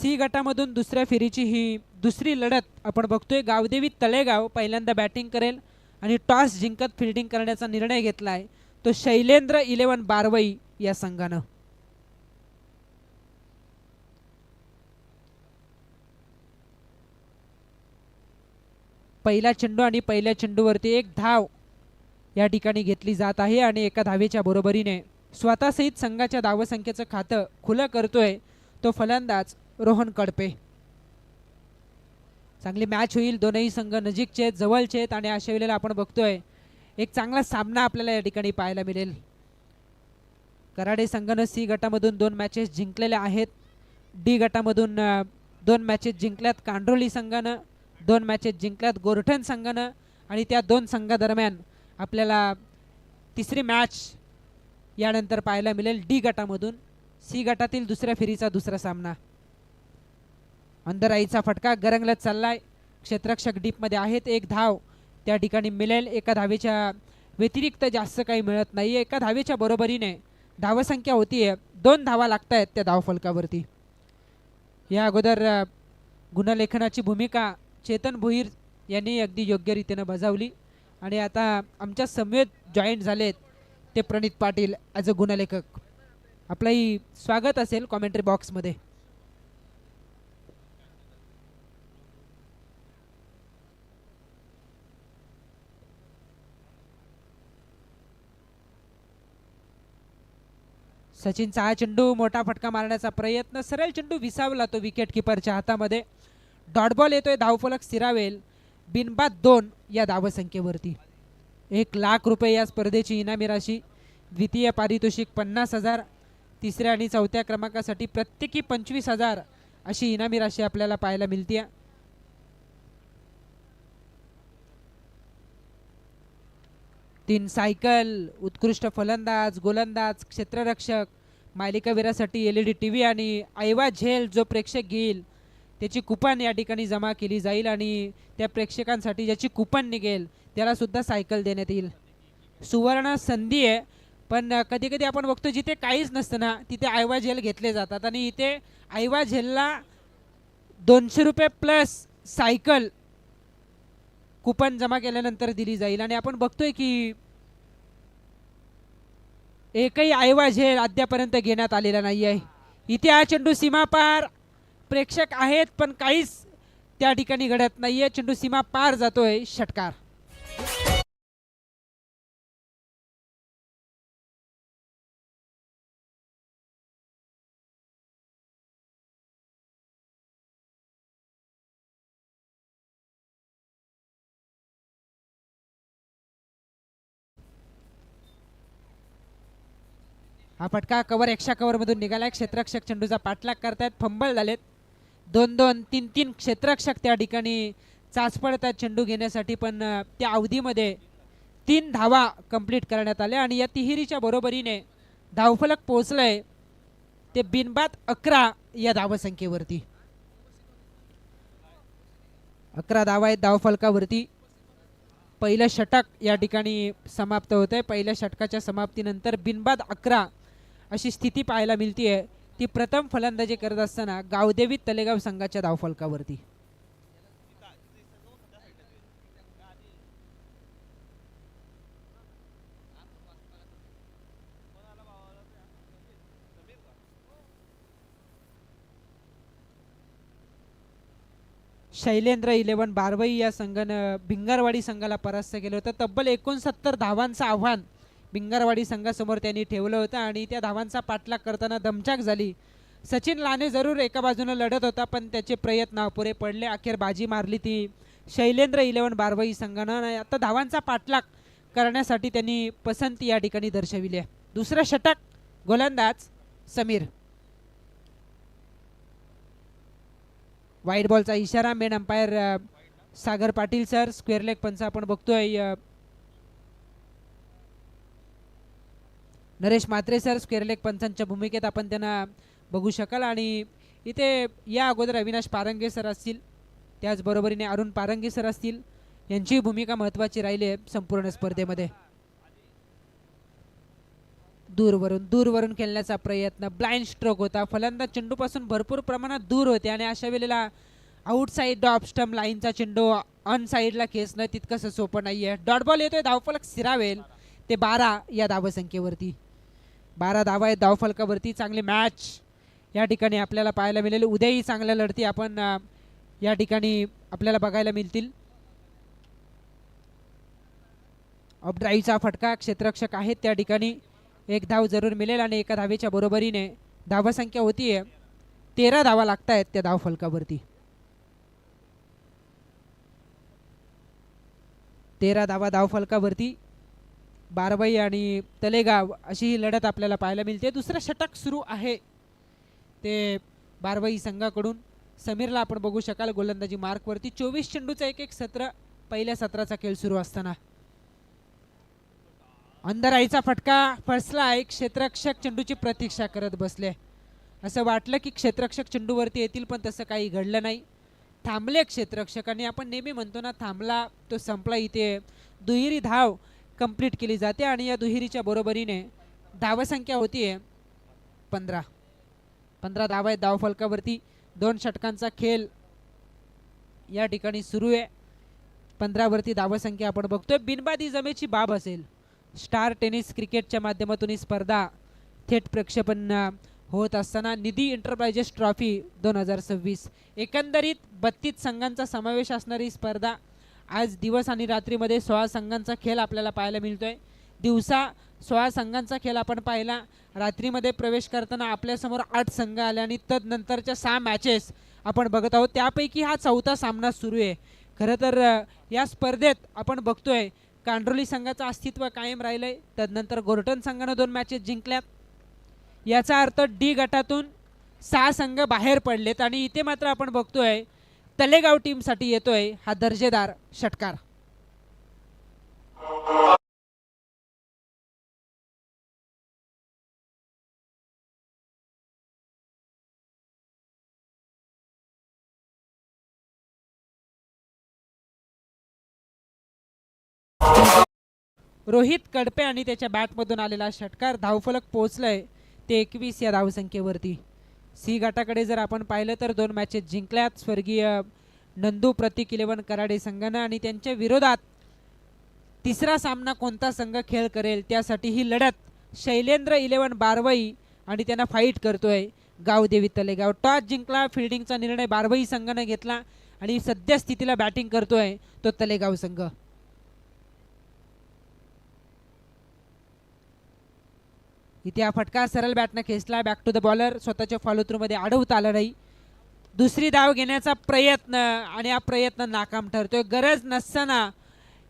C गटामधून दुसऱ्या फेरीची ही दुसरी लढत आपण बघतोय. गावदेवी तळेगाव पहिल्यांदा बॅटिंग करेल आणि टॉस जिंकत फिल्डिंग करण्याचा निर्णय घेतला आहे तो शैलेंद्र 11 बारवई या संघानं. पहिला चेंडू आणि पहिल्या चेंडूवरती एक धाव या ठिकाणी घेतली जात आहे आणि एका धावेच्या बरोबरीने स्वतःसहित संघाच्या धावसंख्येचं खातं खुलं करतोय तो फलंदाज रोहन कडपे. चांगली मॅच होईल. दोनही संघ नजीकचे जवळचे आहेत आणि अशा वेळेला आपण बघतोय एक चांगला सामना आपल्याला या ठिकाणी पाहायला मिळेल. कराडे संघानं सी गटामधून 2 मॅचेस जिंकलेल्या आहेत. डी गटामधून 2 मॅचेस जिंकल्यात कांड्रोली संघानं, 2 मॅचेस जिंकल्यात गोरठण संघानं आणि त्या 2 संघादरम्यान आपल्याला तिसरी मॅच यानंतर पाहायला मिळेल डी गटामधून. सी गटातील दुसऱ्या फेरीचा दुसरा सामना. अंधराईचा फटका गरंगलत चाललाय. क्षेत्ररक्षक डीपमध्ये आहेत. एक धाव त्या ठिकाणी मिळेल. एका धावेच्या व्यतिरिक्त जास्त काही मिळत नाही. एका धावेच्या बरोबरीने धावसंख्या होतीये 2 धावा लागत आहेत त्या धावफलकावरती. या अगोदर गुणलेखनाची भूमिका चेतन भोईर यांनी अगदी योग्य रीतीने बजावली आणि आता आमच्या समवेत जॉईंट झालेत ते प्रणित पाटील ॲज अ गुणलेखक. आपलंही स्वागत असेल कॉमेंट्री बॉक्समध्ये. सचिनचा हा चेंडू मोठा फटका मारण्याचा प्रयत्न. सरळ चेंडू विसावला तो विकेट किपरच्या हातामध्ये. डॉट बॉल येतोय. धावफलक स्थिरावेल. बिनबाद 2 या धावसंख्येवरती. 1 लाख रुपये या स्पर्धेची इनामी राशी. द्वितीय पारितोषिक 50,000. तिसऱ्या आणि चौथ्या क्रमांकासाठी प्रत्येकी 25,000 अशी इनामी राशी आपल्याला पाहायला मिळते. तीन सायकल, उत्कृष्ट फलंदाज, गोलंदाज, क्षेत्ररक्षक, मालिकावीरासाठी LED TV आणि आयवा झेल जो प्रेक्षक घेईल त्याची कुपन या ठिकाणी जमा केली जाईल आणि त्या प्रेक्षकांसाठी ज्याची कुपन निघेल त्याला सुद्धा सायकल देण्यात येईल. सुवर्ण संधी आहे. पण कधी कधी आपण बघतो जिथे काहीच नसतं ना तिथे आयवा झेल घेतले जातात आणि इथे आयवा झेलला 200 रुपये प्लस सायकल कुपन जमा केल्यानंतर दिली जाईल. आणि आपण बघतोय की एकही आयवा झेल अद्यापर्यंत घेण्यात आलेला नाही आहे. इथे हा चेंडू सीमा पार. प्रेक्षक आहेत पण काहीच त्या ठिकाणी घडत नाहीये. चेंडू सीमा पार जातोय. षटकार. हा फटका कव्हर एक्स्ट्रा कव्हर मधून निघालाय. क्षेत्ररक्षक चेंडूचा पाठलाग करतायत. फंबल झालेत. 2-2, 3-3 क्षेत्ररक्षक त्या ठिकाणी चाचपडतात चेंडू घेण्यासाठी पण त्या अवधीमध्ये 3 धावा कंप्लीट करण्यात आल्या आणि या तिहेरीच्या बरोबरीने धावफलक पोहोचलंय ते बिनबाद 11 या धावसंख्येवरती. 11 धावा आहेत धावफलकावरती. पहिलं षटक या ठिकाणी समाप्त होत आहे. पहिल्या षटकाच्या समाप्तीनंतर बिनबाद 11 अशी स्थिती पाहायला मिळतीये. ती प्रथम फलंदाजी करत असताना गावदेवी तळेगाव संघाच्या धावफलकावरती. शैलेंद्र 11 बारवई या संघानं भिंगरवाडी संघाला परास्त केलं होतं. तब्बल 69 धावांचं आव्हान भिंगरवाडी संघासमोर त्यांनी ठेवलं होतं आणि त्या धावांचा पाठलाग करताना दमछाक झाली. सचिन लाने जरूर एका बाजूने लढत होता पण त्याचे प्रयत्न अपुरे पडले. अखेर बाजी मारली ती शैलेंद्र 11 बारवई संघानं. आता धावांचा पाठलाग करण्यासाठी त्यांनी पसंती या ठिकाणी दर्शविली आहे. दुसरं षटक. गोलंदाज समीर. वाईट बॉलचा इशारा. Main umpire Sagar Patil sir. Square leg पंच आपण बघतोय Naresh Mhatre sir. Square leg पंचांच्या भूमिकेत आपण त्यांना बघू शकाल. आणि इथे या अगोदर अविनाश पारंगे सर असतील, त्याचबरोबरीने अरुण पारंगे सर असतील. यांची भूमिका महत्त्वाची राहिली आहे संपूर्ण स्पर्धेमध्ये. दूरवरून खेळण्याचा प्रयत्न, ब्लाइंड स्ट्रोक होता. फलंदाज चेंडूपासून भरपूर प्रमाणात दूर होते आणि अशा वेळेला आउटसाईड ऑफ स्टंप लाईनचा चेंडू ऑन साईडला खेचणं तितकंसं सोपं नाहीये. डॉट बॉल येतोय, धावफलक स्थिरावेल. ते 12 या धावसंख्येवरती. 12 धावा आहेत धावफलकावरती. चांगली मॅच या ठिकाणी आपल्याला पाहायला मिळेल. उद्याही चांगल्या लढती आपण या ठिकाणी आपल्याला बघायला मिळतील. ऑफ ड्राईव्हचा फटका, क्षेत्ररक्षक आहेत त्या ठिकाणी. एक धाव जरूर मिळेल आणि एका धावेच्या बरोबरीने धावसंख्या होतीये 13 धावा लागत आहेत त्या धावफलकावरती. 13 धावा धावफलकावरती. बारवाई आणि तलेगाव अशी ही लढत आपल्याला पाहायला मिळते. दुसरं षटक सुरू आहे ते बारवाई संघाकडून. समीरला आपण बघू शकाल गोलंदाजी मार्कवरती. 24 चेंडूचा एक सत्र पहिल्या सत्राचा खेळ सुरू असताना. अंधाराईचा फटका फसला. एक क्षेत्ररक्षक चेंडूची प्रतीक्षा करत बसले. असं वाटलं की क्षेत्ररक्षक चेंडूवरती येतील, पण तसं काही घडलं नाही. थांबले क्षेत्ररक्षक आणि आपण नेहमी म्हणतो ना, थांबला तो संपला. इथे दुहेरी धाव कंप्लीट केली जाते आणि या दुहेरीच्या बरोबरीने धावसंख्या होतीये 15. 15 धावा आहेत धावफलकावरती. 2 षटकांचा खेळ या ठिकाणी सुरू आहे. 15 वरती धावसंख्या आपण बघतोय. बिनबादी जमेची बाब असेल. स्टार टेनिस क्रिकेटच्या माध्यमातून ही स्पर्धा थेट प्रक्षेपण होत असताना निधी एंटरप्राइजेस ट्रॉफी 2026 एकंदरीत 32 संघांचा समावेश असणारी स्पर्धा. आज दिवस आणि रात्रीमध्ये 16 संघांचा खेळ आपल्याला पाहायला मिळतोय. दिवसा 16 संघांचा खेळ आपण पाहिला. रात्रीमध्ये प्रवेश करताना आपल्यासमोर 8 संघ आले आणि तदनंतरच्या 6 मॅचेस आपण बघत आहोत. त्यापैकी हा 4था सामना सुरू आहे. खरं तर या स्पर्धेत आपण बघतोय कांड्रोली संघाचं अस्तित्व कायम राहिलंय. तदनंतर गोर्टन संघानं 2 मॅचेस जिंकल्यात. याचा अर्थ डी गटातून 6 संघ बाहेर पडलेत आणि इथे मात्र आपण बघतोय तलेगाव टीमसाठी येतोय हा दर्जेदार षटकार. रोहित कडपे आणि त्याच्या बॅटमधून आलेला षटकार. धावफलक पोहोचलंय ते 21 या धावसंख्येवरती. सी गटाकडे जर आपण पाहिलं तर 2 मॅचेस जिंकल्यात स्वर्गीय नंदू प्रतीक 11 कराडे संघानं आणि त्यांच्या विरोधात तिसरा सामना कोणता संघ खेळ करेल त्यासाठी ही लढत शैलेंद्र 11 बारवाई आणि त्यांना फाईट करतोय गावदेवी तलेगाव. टॉस जिंकला. फिल्डिंगचा निर्णय बारवाई संघानं घेतला आणि सध्या स्थितीला बॅटिंग करतोय तो तलेगाव संघ. इथे हा फटका सरळ बॅटनं खेचला. Back to the bowler. स्वतःच्या फॉलो थ्रू मध्ये अडवता आलं नाही. दुसरी धाव घेण्याचा प्रयत्न आणि हा प्रयत्न नाकाम ठरतोय. गरज नसताना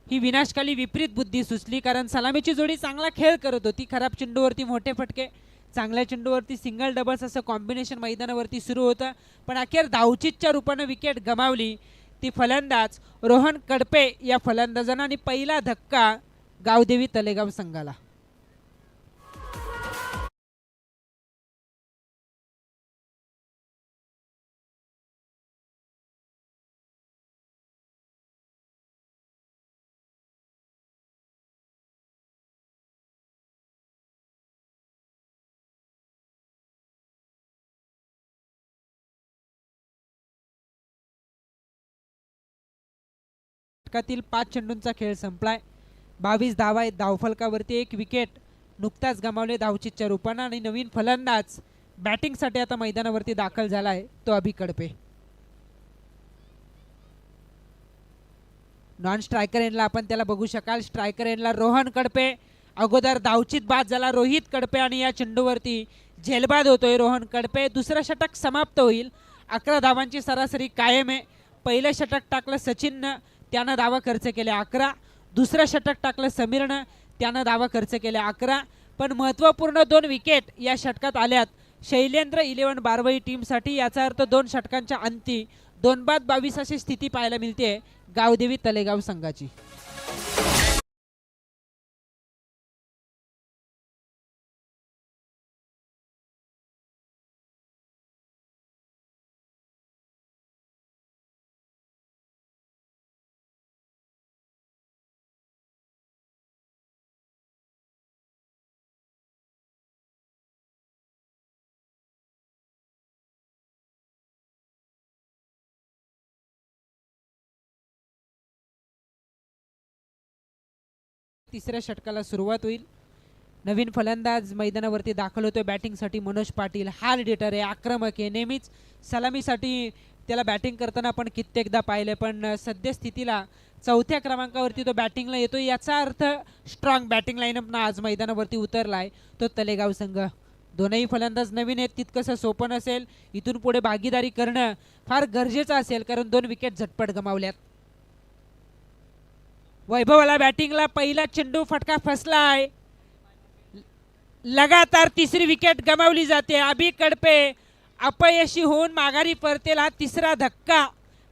ही विनाशकाली विपरीत बुद्धी सुचली, कारण सलामीची जोडी चांगला खेळ करत होती. खराब चेंडूवरती मोठे फटके, चांगल्या चेंडूवरती सिंगल डबल्स असं कॉम्बिनेशन मैदानावरती सुरू होतं. पण अखेर धावचीतच्या रूपानं विकेट गमावली ती फलंदाज रोहन कडपे या फलंदाजानं आणि पहिला धक्का गावदेवी तलेगाव संघाला. षटकातील 5 चेंडूंचा खेळ संपलाय. 22 धावा आहेत धावफलकावरती. 1 विकेट नुकताच गमावले धावचीतच्या रूपानं आणि नवीन फलंदाज बॅटिंगसाठी आता मैदानावरती दाखल झालाय तो अभि कडपे. नॉन स्ट्रायकर एंडला आपण त्याला बघू शकाल. स्ट्रायकर एंडला रोहन कडपे. अगोदर धावचीत बाद झाला रोहित कडपे आणि या चेंडूवरती झेलबाद होतोय रोहन कडपे. दुसरं षटक समाप्त होईल. 11 धावांची सरासरी कायम आहे. पहिलं षटक टाकलं सचिननं, त्यानं धावा खर्च केल्या 11. दुसरं षटक टाकलं समीरनं, त्यानं धावा खर्च केल्या 11. पण महत्त्वपूर्ण 2 विकेट या षटकात आल्यात शैलेंद्र 11 बारवाई टीमसाठी. याचा अर्थ 2 षटकांच्या अंती 2-22 अशी स्थिती पाहायला मिळते गावदेवी तलेगाव संघाची. तिसऱ्या षटकाला सुरुवात होईल. नवीन फलंदाज मैदानावरती दाखल होतोय बॅटिंगसाठी मनोज पाटील. हार्ड हिटर आहे, आक्रमक आहे, नेहमीच सलामीसाठी त्याला बॅटिंग करताना आपण कित्येकदा पाहिले, पण सद्यस्थितीला चौथ्या क्रमांकावरती तो बॅटिंगला येतो. याचा अर्थ स्ट्रॉंग बॅटिंग लाईनअपनं आज मैदानावरती उतरलाय तो तलेगाव संघ. दोनही फलंदाज नवीन आहेत, तितकंसं सोपं नसेल. इथून पुढे भागीदारी करणं फार गरजेचं असेल, कारण 2 विकेट झटपट गमावल्यात. वैभवाला बॅटिंगला पहिला चेंडू फटका फसलाय. लगातार तिसरी विकेट गमावली जाते. अभि कडपे अपयशी होऊन माघारी परतेल. हा तिसरा धक्का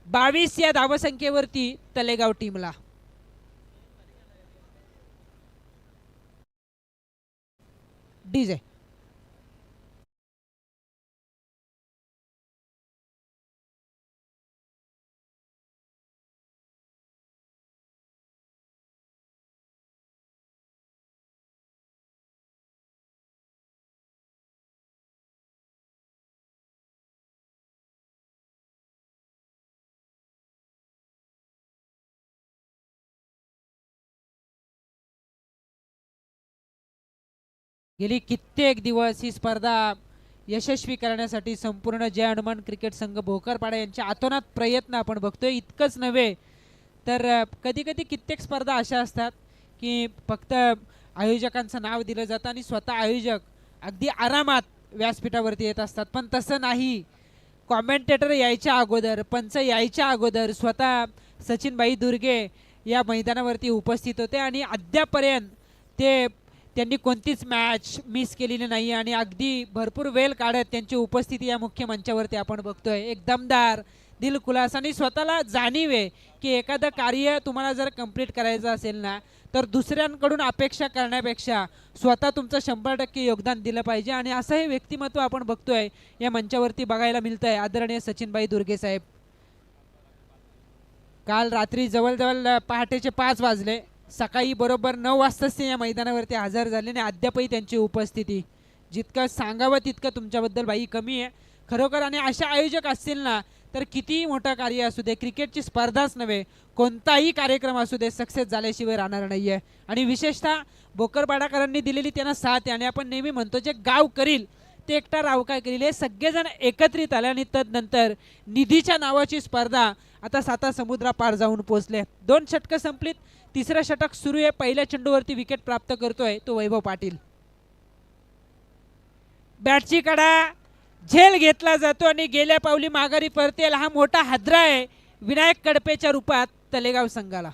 22 या धावसंख्येवरती तलेगाव टीमला. डीजे गेली कित्येक दिवस ही स्पर्धा यशस्वी करण्यासाठी संपूर्ण जय हनुमान क्रिकेट संघ भोकरपाडा यांच्या आतोनात प्रयत्न आपण बघतोय. इतकंच नव्हे तर कधी कधी कित्येक स्पर्धा अशा असतात की फक्त आयोजकांचं नाव दिलं जातं आणि स्वतः आयोजक अगदी आरामात व्यासपीठावरती येत असतात, पण तसं नाही. कॉमेंटेटर यायच्या अगोदर, पंच यायच्या अगोदर स्वतः सचिनभाई दुर्गे या मैदानावरती उपस्थित होते आणि अद्यापर्यंत त्यांनी कोणतीच मॅच मिस केलेली नाही आणि अगदी भरपूर वेळ काढत त्यांची उपस्थिती या मुख्य मंचावरती आपण बघतोय. एक दमदार, दिलखुलास आणि स्वतःला जाणीव आहे की एखादं कार्य तुम्हाला जर कंप्लीट करायचं असेल ना, तर दुसऱ्यांकडून अपेक्षा करण्यापेक्षा स्वतः तुमचं 100% योगदान दिलं पाहिजे. आणि असं हे व्यक्तिमत्व आपण बघतोय या मंचावरती बघायला मिळतंय. आदरणीय सचिनभाई दुर्गे साहेब, काल रात्री जवळजवळ पहाटेचे 5 वाजले, सकाळी बरोबर 9 वाजताच ते या मैदानावरती हजर झाले आणि अद्यापही त्यांची उपस्थिती जितकं सांगावं तितकं तुमच्याबद्दल बाई कमी आहे खरोखर. आणि अशा आयोजक असतील ना तर कितीही मोठं कार्य असू दे, क्रिकेटची स्पर्धाच नव्हे कोणताही कार्यक्रम असू दे, सक्सेस झाल्याशिवाय राहणार नाही आहे. आणि विशेषतः भोकरपाडाकरांनी दिलेली त्यांना साथ आहे. आणि आपण नेहमी म्हणतो जे गाव करील ते एकटा राव काय करील, हे सगळेजण एकत्रित आले आणि तदनंतर निधीच्या नावाची स्पर्धा आता 7 समुद्रापार जाऊन पोहोचले. 2 षटकं संपलीत, तिसरं षटक सुरू आहे. पहिल्या चेंडूवरती विकेट प्राप्त करतोय तो वैभव पाटील. बॅटची कडा झेल घेतला जातो आणि गेल्या पावली माघारी परतेल. हा मोठा हादरा आहे विनायक कडपेच्या रूपात तलेगाव संघाला.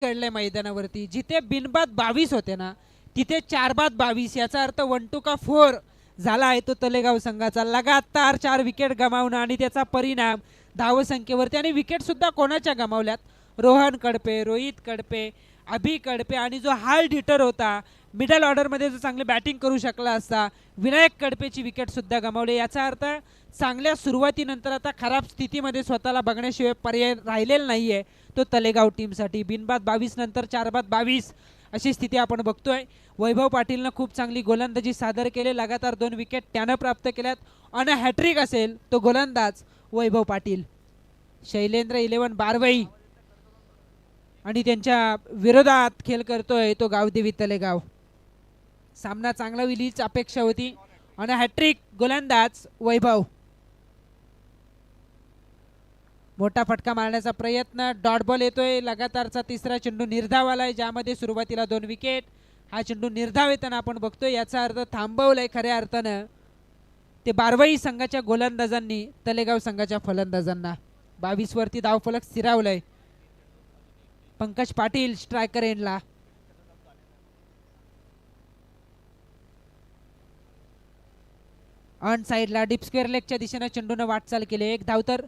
कडले मैदानावरती जिथे बिनबाद 22 होते ना, तिथे 4 बाद 22. याचा अर्थ 1 2 का 4 झाला आहे तो तलेगाव संघाचा. लगातार 4 विकेट गमावणं आणि त्याचा परिणाम धावसंख्येवरती. आणि विकेट सुद्धा कोणाच्या गमावल्यात, रोहन कडपे, रोहित कडपे, अभि कडपे आणि जो हार्ड हिटर होता मिडल ऑर्डरमध्ये जो चांगली बॅटिंग करू शकला असता विनायक कडपेची विकेट सुद्धा गमावले. याचा अर्थ चांगल्या सुरुवातीनंतर आता खराब स्थितीमध्ये स्वतःला बघण्याशिवाय पर्याय राहिलेला नाही आहे तो तलेगाव टीमसाठी. बिनबाद 22 नंतर 4 बाद 22 अशी स्थिती आपण बघतोय. वैभव पाटीलनं खूप चांगली गोलंदाजी सादर केली, लगातार 2 विकेट त्यानं प्राप्त केल्यात. अन हॅट्रिक असेल तो गोलंदाज वैभव पाटील. शैलेंद्र 11 बारवई आणि त्यांच्या विरोधात खेळ करतोय तो गावदेवी तलेगाव. सामना चांगला होईल हीच अपेक्षा होती. आणि हॅट्रिक गोलंदाज वैभव. मोठा फटका मारण्याचा प्रयत्न, डॉट बॉल येतोय. लगातारचा तिसरा चेंडू निर्धाव आलाय ज्यामध्ये सुरुवातीला 2 विकेट. हा चेंडू निर्धाव येताना आपण बघतोय, याचा अर्थ थांबवलाय खऱ्या अर्थानं ते बारवाई संघाच्या गोलंदाजांनी तलेगाव संघाच्या फलंदाजांना. 22 वरती धावफलक स्थिरावलाय. पंकज पाटील स्ट्रायकर एंडला. ऑन साइडला डीप स्क्वेअर लेगच्या दिशेने चेंडूने वाटचाल केली. 1 धाव तर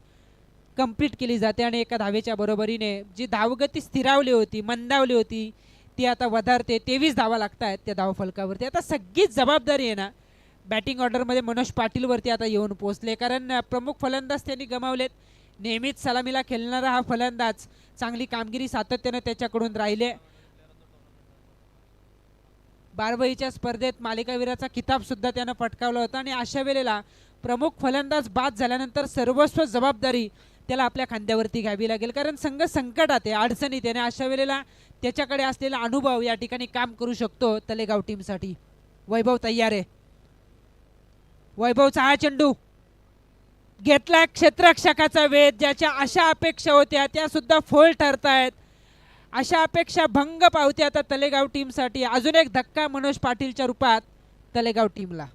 कंप्लीट केली जाते आणि एका धावेच्या बरोबरीने जी धावगती स्थिरावली होती, मंदावली होती, ती आता वधारते. 23 धावा लागत आहेत त्या धावफलकावरती. आता सगळीच जबाबदारी आहे ना बॅटिंग ऑर्डरमध्ये मनोज पाटीलवरती आता येऊन पोहोचले, कारण प्रमुख फलंदाज त्यांनी गमावलेत. नेहमीच सलामीला खेळणारा हा फलंदाज, चांगली कामगिरी सातत्याने त्याच्याकडून राहिले. बारबईच्या स्पर्धेत मालिकावीराचा किताब सुद्धा त्यानं पटकावला होता आणि अशा वेळेला प्रमुख फलंदाज बाद झाल्यानंतर सर्वस्व जबाबदारी त्याला आपल्या खांद्यावरती घ्यावी लागेल, कारण संघ संकटात आहे, अडचणीत आहे. अशा वेळेला त्याच्याकडे असलेला अनुभव या ठिकाणी काम करू शकतो तलेगाव टीमसाठी. वैभव तयार आहे. वैभवचा हा चेंडू घेतला क्षेत्ररक्षकाचा वेध. ज्याच्या अशा अपेक्षा होत्या त्या सुद्धा फोल ठरतायत. अशा अपेक्षा भंग पावते आता तलेगाव टीमसाठी. अजून एक धक्का मनोज पाटीलच्या रूपात तलेगाव टीमला.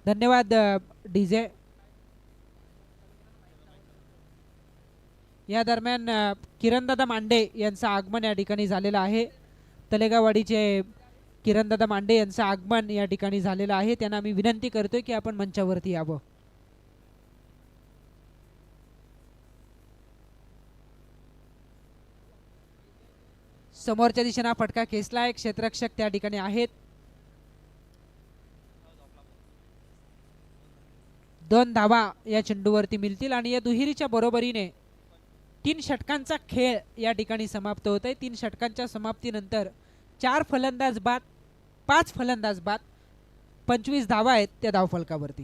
धन्यवाद डीजे. या दरम्यान किरणदादा मांडे यांचं आगमन या ठिकाणी झालेलं आहे. तलेगाववाडीचे किरणदादा मांडे यांचं आगमन या ठिकाणी झालेलं आहे. त्यांना आम्ही विनंती करतोय की आपण मंचावरती यावं. समोरच्या दिशेने फटका खेचला. एक क्षेत्ररक्षक त्या ठिकाणी आहेत. 2 धावा या चेंडूवरती मिळतील आणि या दुहेरीच्या बरोबरीने 3 षटकांचा खेळ या ठिकाणी समाप्त होत आहे. 3 षटकांच्या समाप्तीनंतर 4 फलंदाज बाद, 5 फलंदाज बाद, 25 धावा आहेत त्या धावफलकावरती.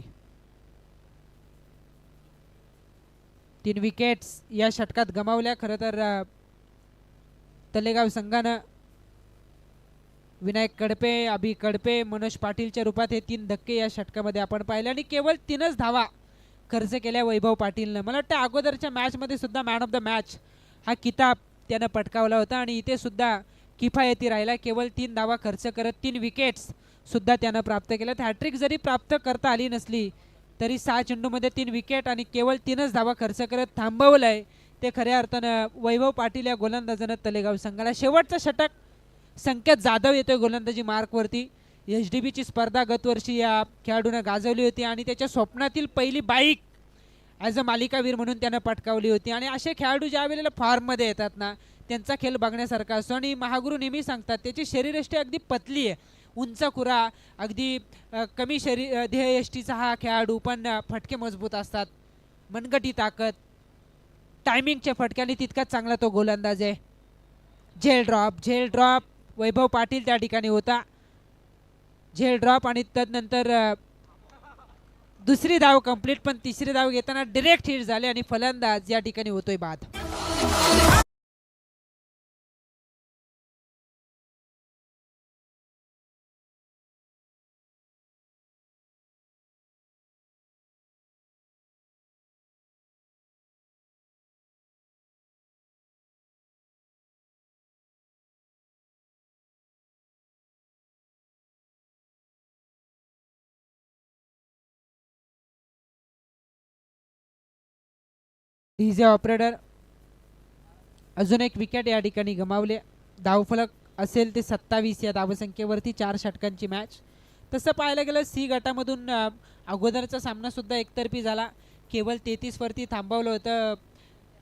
3 विकेट्स या षटकात गमावल्या. खरं तर तलेगाव संघानं विनायक कडपे, अभि कडपे, मनोज पाटीलच्या रूपात हे 3 धक्के या षटकामध्ये आपण पाहिले आणि केवळ 3च धावा खर्च केल्या वैभव पाटीलनं. मला वाटतं अगोदरच्या मॅचमध्ये सुद्धा मॅन ऑफ द मॅच हा किताब त्यानं पटकावला होता आणि इथे सुद्धा किफायती राहिला. केवळ 3 धावा खर्च करत 3 विकेट्स सुद्धा त्यानं प्राप्त केल्यात. हॅट्रिक जरी प्राप्त करता आली नसली तरी 6 चेंडूमध्ये 3 विकेट आणि केवळ 3च धावा खर्च करत थांबवलंय ते खऱ्या अर्थानं वैभव पाटील या गोलंदाजानं तलेगाव संघाला. शेवटचं षटक संकेत जाधव येतोय गोलंदाजी मार्कवरती. HDBची स्पर्धा गतवर्षी या खेळाडूनं गाजवली होती आणि त्याच्या स्वप्नातील पहिली बाईक ॲज अ मालिकावीर म्हणून त्यानं पटकावली होती. आणि असे खेळाडू ज्या वेळेला फॉर्ममध्ये येतात ना त्यांचा खेळ बघण्यासारखा असतो. आणि महागुरू नेहमी सांगतात त्याची शरीरयष्टी अगदी पतली आहे, उंच खुरा, अगदी कमी ध्येययष्टीचा हा खेळाडू, पण फटके मजबूत असतात, मनगटी ताकद, टायमिंगच्या फटक्याने तितकाच चांगला तो गोलंदाज आहे. झेल ड्रॉप वैभव पाटील त्या ठिकाणी होता. झेल ड्रॉप आणि तदनंतर दुसरी धाव कंप्लीट, पण तिसरी धाव घेताना डायरेक्ट हिट झाले आणि फलंदाज या ठिकाणी होतोय बाद. डीजे ऑपरेटर अजून एक विकेट या ठिकाणी गमावले. धावफलक असेल ते 27 या धावसंख्येवरती 4 षटकांची मॅच. तसं पाहायला गेलं सी गटामधून अगोदरचा सामना सुद्धा एकतर्फी झाला. केवळ 33 वरती थांबवलं होतं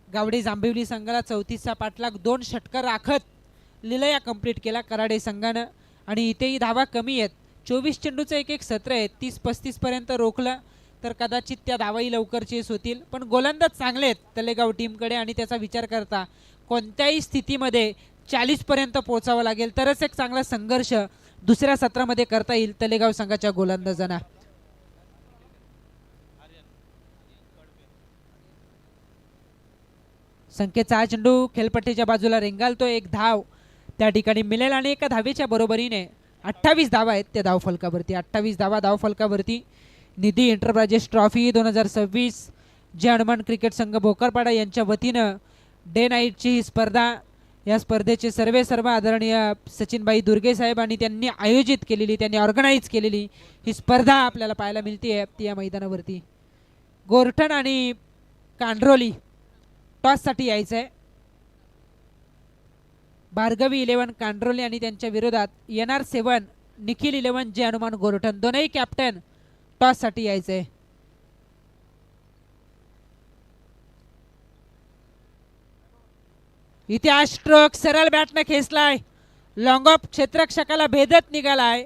गावडे जांभिवली संघाला. 34चा पाठलाग 2 षटकं राखत लिलया कंप्लीट केला कराडे संघानं. आणि इथेही धावा कमी आहेत. 24 चेंडूचं एक सत्र आहे. 30-35 पर्यंत रोखलं तर कदाचित त्या धावाही लवकर चेस होतील. पण गोलंदाज चांगले आहेत तलेगाव टीमकडे आणि त्याचा विचार करता कोणत्याही स्थितीमध्ये 40 पर्यंत पोहोचावं लागेल तरच एक चांगला संघर्ष दुसऱ्या सत्रामध्ये करता येईल तलेगाव संघाच्या गोलंदाजांना. संकेतचा हा चेंडू खेळपट्टीच्या बाजूला रेंगाळतो. एक धाव त्या ठिकाणी मिळेल आणि एका धावेच्या बरोबरीने 28 धावा आहेत त्या धावफलकावरती. 28 धावा धावफलकावरती. निधी एंटरप्राइजेस ट्रॉफी 2026 जे हनुमान क्रिकेट संघ भोकरपाडा यांच्या वतीनं डे नाईटची ही स्पर्धा, या स्पर्धेचे सर्व आदरणीय सचिनभाई दुर्गे साहेब आणि त्यांनी आयोजित केलेली, त्यांनी ऑर्गनाईज केलेली ही स्पर्धा आपल्याला पाहायला मिळते ती या मैदानावरती. गोरठण आणि कांड्रोली टॉससाठी यायचं आहे. भार्गवी 11 कांड्रोली आणि त्यांच्या विरोधात NR7 निखिल 11 जे हनुमान गोरठण, दोनही कॅप्टन टॉससाठी यायचं आहे. इथे हा स्ट्रोक सरळ बॅटने खेचलाय, लॉंग ऑफ क्षेत्ररक्षकाला भेदत निघालाय.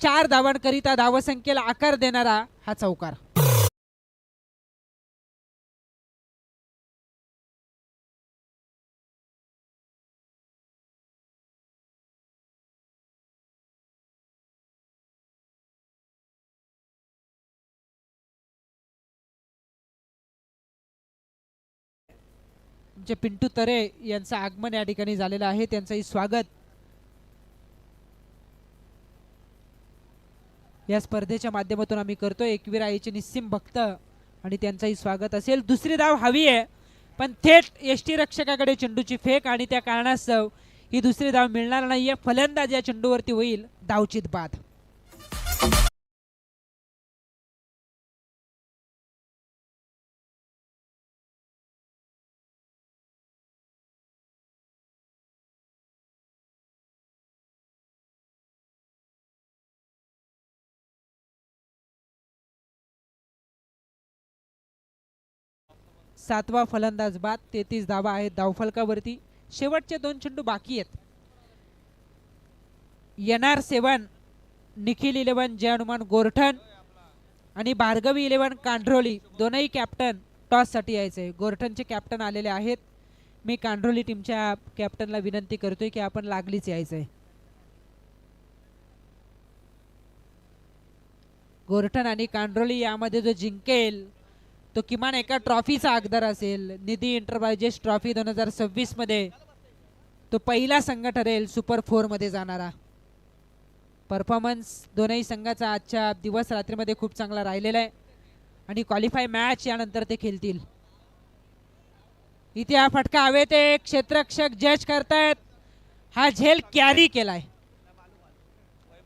4 धावांकरिता धावसंख्येला आकार देणारा हा चौकार. पिंटू तरे यांचं आगमन या ठिकाणी झालेलं आहे, त्यांचंही स्वागत या स्पर्धेच्या माध्यमातून आम्ही करतोय. एकवीर आईचे निस्सिम भक्त आणि त्यांचंही स्वागत असेल. दुसरी धाव हवी आहे पण थेट यष्टी रक्षकाकडे चेंडूची फेक आणि त्या कारणास्तव ही दुसरी धाव मिळणार नाहीये. फलंदाज या चेंडूवरती होईल धावचित बाद. सातवा फलंदाज बाद. 33 धावा आहेत धावफलकावरती. शेवटचे 2 चेंडू बाकी आहेत. NR7 निखिल 11 जे हनुमान गोरठण आणि भार्गवी 11 कांड्रोली, दोनही कॅप्टन टॉससाठी यायचे. गोरठणचे कॅप्टन आलेले आहेत. मी कांड्रोली टीमच्या कॅप्टनला विनंती करतोय की आपण लागलीच यायचंय. गोरठण आणि कांड्रोली यामध्ये जो जिंकेल तो किमान एका ट्रॉफीचा हकदार असेल. निधी एंटरप्राइजेस ट्रॉफी 2026 मध्ये तो पहिला संघ ठरेल सुपर 4 मध्ये जाणारा. परफॉर्मन्स दोनही संघाचा आजच्या दिवस रात्रीमध्ये खूप चांगला राहिलेला आहे आणि क्वालिफाय मॅच यानंतर ते खेळतील. इथे हा फटका हवे ते क्षेत्ररक्षक जज करतायत. हा झेल कॅरी केलाय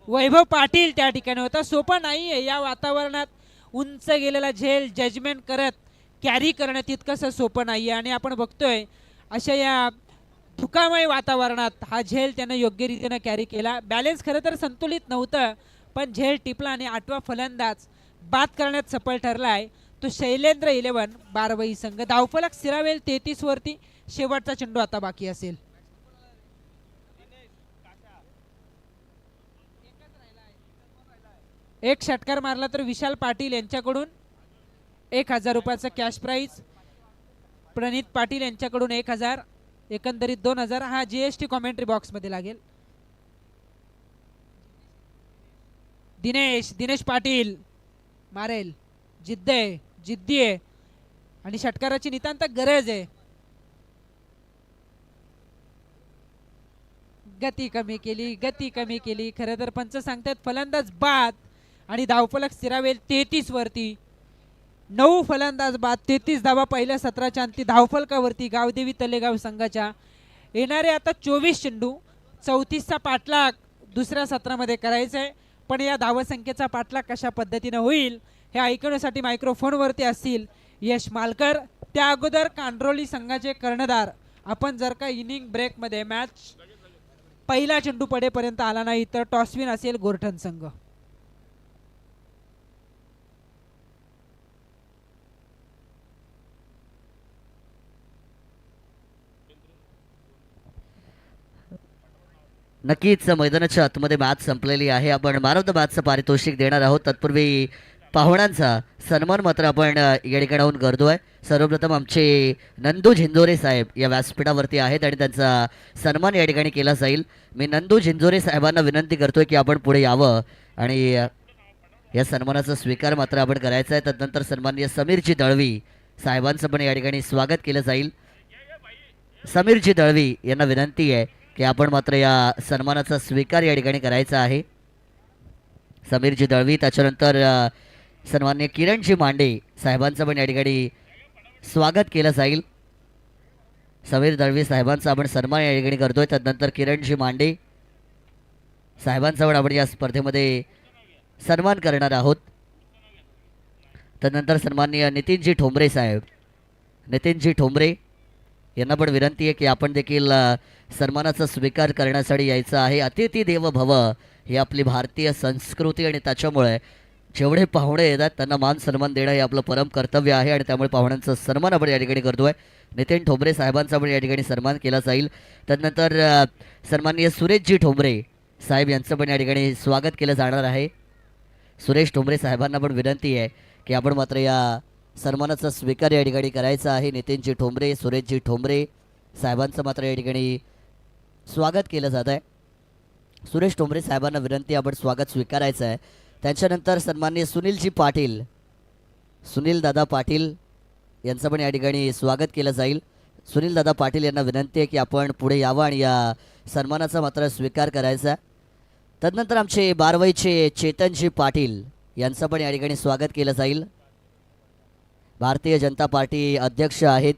वैभव पाटील त्या ठिकाणी होता. सोपं नाहीये या वातावरणात उंच गेलेला झेल जजमेंट करत कॅरी करणं तितकंसं सोपं नाहीये आणि आपण बघतोय अशा या धुकामय वातावरणात हा झेल त्यानं योग्य रीतीनं कॅरी केला. बॅलेन्स खरं तर संतुलित नव्हतं पण झेल टिपला आणि 8वा फलंदाज बाद करण्यात सफल ठरलाय तो शैलेंद्र 11 बारवई संघ. धावफलक स्थिरावेल 33 वरती. शेवटचा चेंडू आता बाकी असेल. एक षटकार मारला तर विशाल पाटील यांच्याकडून 1000 रुपयाचं कॅश प्राइज, प्रणित पाटील यांच्याकडून 1000, एकंदरीत 2000. हा GST कॉमेंट्री बॉक्स मध्ये लागेल. दिनेश पाटील मारेल. जिद्दी आहे आणि षटकाराची नितांत गरज आहे. गती कमी केली खरं तर पंच सांगतात फलंदाज बाद आणि धावफलक स्थिरावेल 33 वरती. 9 फलंदाज बाद, 33 धावा पहिल्या सत्राच्या अंती धावफलकावरती गावदेवी तलेगाव संघाच्या. येणारे आता 24 चेंडू, 34चा पाठलाग दुसऱ्या सत्रामध्ये करायचा आहे पण या धावसंख्येचा पाठलाग कशा पद्धतीने होईल हे ऐकण्यासाठी मायक्रोफोनवरती असतील यश मालकर. त्या अगोदर कांड्रोली संघाचे कर्णधार, आपण जर का इनिंग ब्रेकमध्ये मॅच पहिला चेंडू पडेपर्यंत आला नाही तर टॉसविन असेल गोरठण संघ. नक्कीच मैदानाच्या आतमध्ये मॅच संपलेली आहे. आपण मॅन ऑफ द मॅचचं पारितोषिक देणार आहोत. तत्पूर्वी पाहुण्यांचा सन्मान मात्र आपण या ठिकाणाहून करतोय. सर्वप्रथम आमचे नंदू झिंजोरे साहेब या व्यासपीठावरती आहेत आणि त्यांचा सन्मान या ठिकाणी केला जाईल. मी नंदू झिंजोरे साहेबांना विनंती करतोय की आपण पुढे यावं आणि या सन्मानाचा स्वीकार मात्र आपण करायचा आहे. तदनंतर सन्माननीय समीरजी दळवी साहेबांचं पण या ठिकाणी स्वागत केलं जाईल. समीरजी दळवी यांना विनंती आहे की आपण मात्र या सन्मानाचा स्वीकार या ठिकाणी करायचा आहे. समीरजी दळवी, त्याच्यानंतर सन्माननीय किरणजी मांडे साहेबांचं पण या ठिकाणी स्वागत केलं जाईल. समीर दळवी साहेबांचा आपण सन्मान या ठिकाणी करतोय. त्यानंतर किरणजी मांडे साहेबांचा पण आपण या स्पर्धेमध्ये सन्मान करणार आहोत. त्यानंतर सन्माननीय नितीनजी ठोंबरे साहेब, नितीनजी ठोंबरे यांना पण विनंती आहे की आपण देखील सन्मानाचा स्वीकार करण्यासाठी यायचं आहे. अतिथी देव भव ही आपली भारतीय संस्कृती आणि त्याच्यामुळे जेवढे पाहुणे येतात त्यांना मान सन्मान देणं हे आपलं परम कर्तव्य आहे आणि त्यामुळे पाहुण्यांचा सन्मान आपण या ठिकाणी करतोय. नितीन ठोंबरे साहेबांचा पण या ठिकाणी सन्मान केला जाईल. त्यानंतर सन्माननीय सुरेशजी ठोंबरे साहेब यांचं पण या ठिकाणी स्वागत केलं जाणार आहे. सुरेश ठोंबरे साहेबांना पण विनंती आहे की आपण मात्र या सन्मानाचा स्वीकार या ठिकाणी करायचा आहे. नितीनजी ठोंबरे, सुरेशजी ठोंबरे साहेबांचं मात्र या ठिकाणी स्वागत केलं जात आहे. सुरेश ठोंबरे साहेबांना विनंती आपण स्वागत स्वीकारायचं आहे. त्याच्यानंतर सन्माननीय सुनीलजी पाटील, सुनील दादा पाटील यांचं पण या ठिकाणी स्वागत केलं जाईल. सुनील दादा पाटील यांना विनंती आहे की आपण पुढे यावं आणि या सन्मानाचा मात्र स्वीकार करायचा आहे. तदनंतर आमचे बारवईचे चेतनजी पाटील यांचं पण या ठिकाणी स्वागत केलं जाईल. भारतीय जनता पार्टी अध्यक्ष आहेत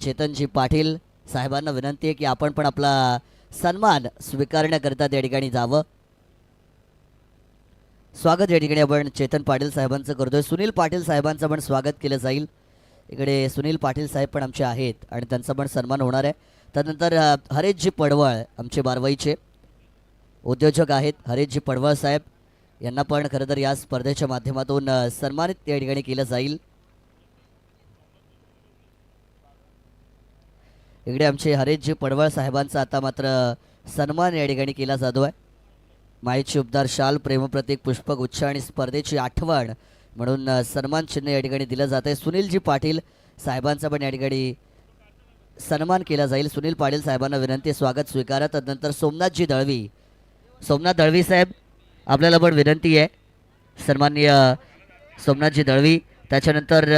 चेतनजी पाटील साहेबांना विनंती आहे की आपण पण आपला सन्मान स्वीकारण्याकरिता त्या ठिकाणी जावं. स्वागत या ठिकाणी आपण चेतन पाटील साहेबांचं करतोय. सुनील पाटील साहेबांचं पण स्वागत केलं जाईल. इकडे सुनील पाटील साहेब पण आमचे आहेत आणि त्यांचा पण सन्मान होणार आहे. त्यानंतर हरेशजी पडवळ आमचे बारवईचे उद्योजक आहेत. हरेशजी पडवळ साहेब यांना पण खरं तर या स्पर्धेच्या माध्यमातून सन्मानित या ठिकाणी केलं जाईल. इकडे आमचे हरेशजी पडवळ साहेबांचा आता मात्र सन्मान या ठिकाणी केला जातो आहे. माईची उपदार शाल, प्रेमप्रतीक, पुष्पगुच्छ आणि स्पर्धेची आठवण म्हणून सन्मान चिन्ह या ठिकाणी दिलं जात आहे. सुनीलजी पाटील साहेबांचा पण या ठिकाणी सन्मान केला जाईल. सुनील पाटील साहेबांना विनंती स्वागत स्वीकारा. तदनंतर सोमनाथजी दळवी, सोमनाथ दळवी साहेब आपल्याला पण विनंती आहे. सन्माननीय सोमनाथजी दळवी, त्याच्यानंतर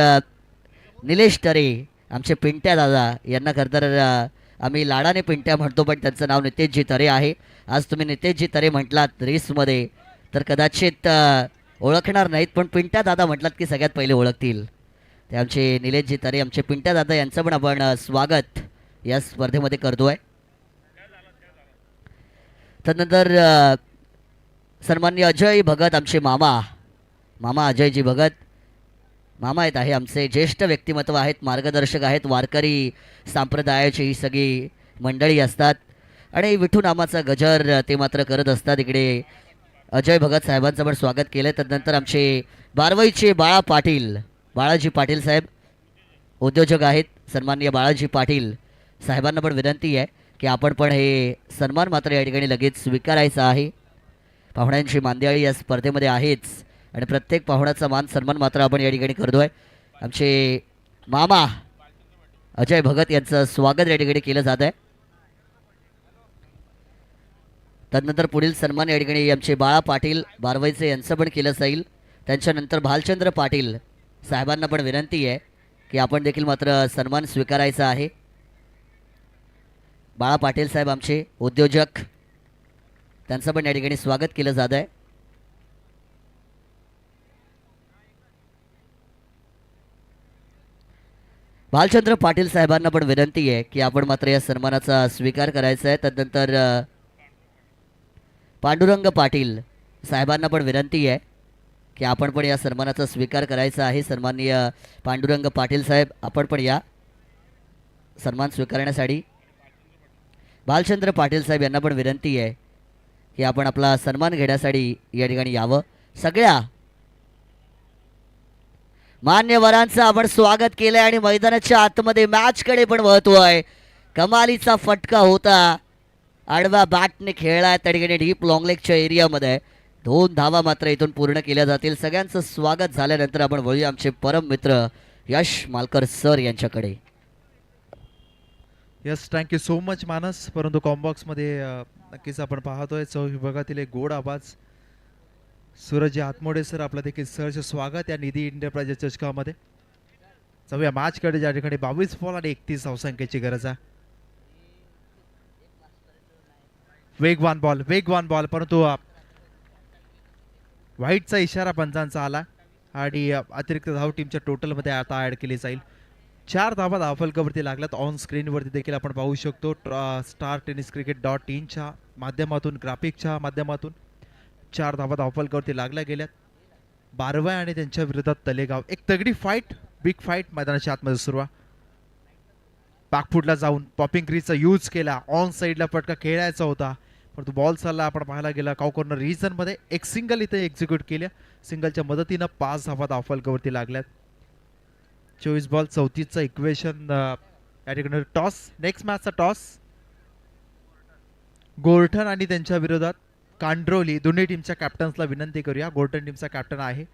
निलेश तरे आमचे पिंट्या दादा यांना खरं तर आम्ही लाडाने पिंट्या म्हणतो पण त्यांचं नाव नितेशजी तरे आहे. आज तुम्ही नितेशजी तरे म्हटलात रेसमध्ये तर कदाचित ओळखणार नाहीत, पण पिंट्या दादा म्हटलात की सगळ्यात पहिले ओळखतील. ते आमचे निलेशजी तरे, आमचे पिंट्या दादा यांचं पण आपण स्वागत या स्पर्धेमध्ये करतो आहे. त्यानंतर सन्माननीय अजय भगत आमचे मामा, मामा अजयजी भगत मामा आहेत आहे आमचे ज्येष्ठ व्यक्तिमत्व आहेत, मार्गदर्शक आहेत. वारकरी संप्रदायाची ही सगळी मंडळी असतात आणि विठू नामाचा गजर ते मात्र करत असतात. इकडे अजय भगत साहेबांचं पण स्वागत केलं. त्यानंतर आमचे बारवईचे बाळा पाटील, बाळाजी पाटील साहेब उद्योजक आहेत. सन्माननीय बाळाजी पाटील साहेबांना पण विनंती आहे की आपण पण हे सन्मान मात्र या ठिकाणी लगेच स्वीकारायचा आहे. पाहुण्यांची मांदियाळी या स्पर्धेमध्ये आहेच आणि प्रत्येक पाहुण्याचा मान सन्मान मात्र आपण या ठिकाणी करतो आहे. आमचे मामा अजय भगत यांचं स्वागत या ठिकाणी केलं जात आहे. त्यानंतर पुढील सन्मान या ठिकाणी आमचे बाळा पाटील बारवईचे यांचं पण केलं जाईल. त्यांच्यानंतर भालचंद्र पाटील साहेबांना पण विनंती आहे की आपण देखील मात्र सन्मान स्वीकारायचा आहे. बाळा पाटील साहेब आमचे उद्योजक, त्यांचं पण या ठिकाणी स्वागत केलं जात आहे. भालचंद्र पाटील साहेबांना पण विनंती आहे की आपण मात्र या सन्मानाचा स्वीकार करायचा आहे. त्यानंतर पांडुरंग पाटील साहेबांना पण विनंती आहे की आपण पण या सन्मानाचा स्वीकार करायचा आहे. सन्माननीय पांडुरंग पाटील साहेब आपण पण या सन्मान स्वीकारण्यासाठी. भालचंद्र पाटील साहेब यांना पण विनंती आहे की आपण आपला सन्मान घेण्यासाठी या ठिकाणी यावं. सगळ्या मान्यवरांचं आपण स्वागत केलंय आणि मैदानाच्या आतमध्ये मॅचकडे पण वळतोय. कमालीचा फटका होता, आडव्या बॅटने खेळलाय त्या ठिकाणी डीप लॉंगलेगच्या एरियामध्ये. 2 धावा मात्र इथून पूर्ण केल्या जातील. सगळ्यांचं स्वागत झाल्यानंतर आपण वळूया आमचे परम मित्र यश मालकर सर यांच्याकडे. यस, थँक्यू सो मच मानस. परंतु कॉम्बॉक्समध्ये नक्कीच आपण पाहतोय चौ विभागातील एक गोड आवाज सूरज आतमोडे सर, आपलं देखील सहर्ष स्वागत या निधी एंटरप्राइजेस चषकामध्ये. जाऊया मॅचकडे, ज्या ठिकाणी 22 बॉल आणि 31 धावसंख्येची गरज आहे. वेगवान बॉल परंतु व्हाईटचा इशारा पंचांचा आला आणि अतिरिक्त धाव टीमच्या टोटलमध्ये आता ऍड केली जाईल. 4 धावा धावफलकावरती लागल्यात. ऑन स्क्रीनवरती देखील आपण पाहू शकतो स्टार टेनिस क्रिकेट .inच्या माध्यमातून ग्राफिकच्या माध्यमातून 4 धावा धावफलकावरती लागल्या गेल्यात. बारवाय आणि त्यांच्या विरोधात तलेगाव एक तगडी फाईट, बिग फाईट मैदानाच्या आतमध्ये सुरू आहे. बॅकफुटला जाऊन पॉपिंग क्रीजचा यूज केला. ऑन साईडला फटका खेळायचा होता परंतु बॉल चालला आपण पाहायला गेला काउ कॉर्नर रिजन मध्ये. एक सिंगल इथे एक्झिक्यूट केल्या. सिंगलच्या मदतीनं 5 धावा धावफलकावरती लागल्यात. 24 बॉल 34चं इक्वेशन या ठिकाणी. टॉस, नेक्स्ट मॅचचा टॉस गोरठण आणि त्यांच्या विरोधात कांड्रोली. दोन्ही टीमच्या कॅप्टन्सला विनंती करूया. गोरठण टीमचा कॅप्टन आहे,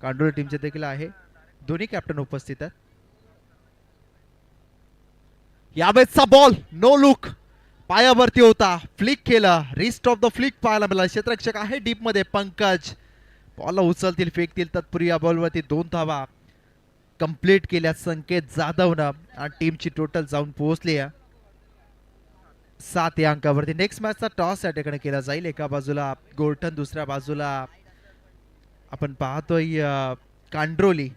कांड्रोली टीमचे देखील आहे. दोन्ही कॅप्टन उपस्थित आहेत. यावेळेसचा बॉल नो लुक पायावरती होता, फ्लिक केला. रिस्ट ऑफ द फ्लिक पाहायला मिळाला. क्षेत्ररक्षक आहे डीप मध्ये पंकज. बॉलला उचलतील, फेकतील. तत्पूर्वी या बॉलवरती 2 धावा कंप्लीट केल्या संकेत जाधवनं आणि टीमची टोटल जाऊन पोहोचली आहे 7 या अंकावरती. नेक्स्ट मॅचचा टॉस या ठिकाणी केला जाईल. एका बाजूला गोरठण, दुसऱ्या बाजूला आपण पाहतोय कांड्रोली.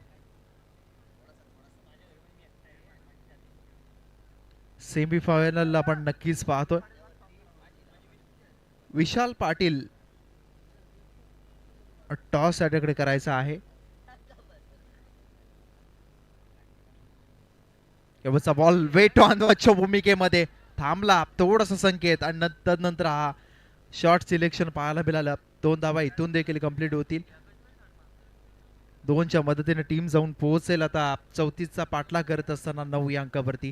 सेमीफायनल आपण नक्कीच पाहतोय. विशाल पाटील टॉस या ठिकाणी करायचा आहे. एवढा बॉल वेट ऑन च्या भूमिकेमध्ये थांबला थोडासा संकेत आणि नंतर हा शॉर्ट सिलेक्शन पाहायला मिळालं. 2 धावा इथून देखील कंप्लीट होतील. 2च्या मदतीने टीम जाऊन पोहोचेल आता 34चा पाठलाग करत असताना 9 या अंकावरती.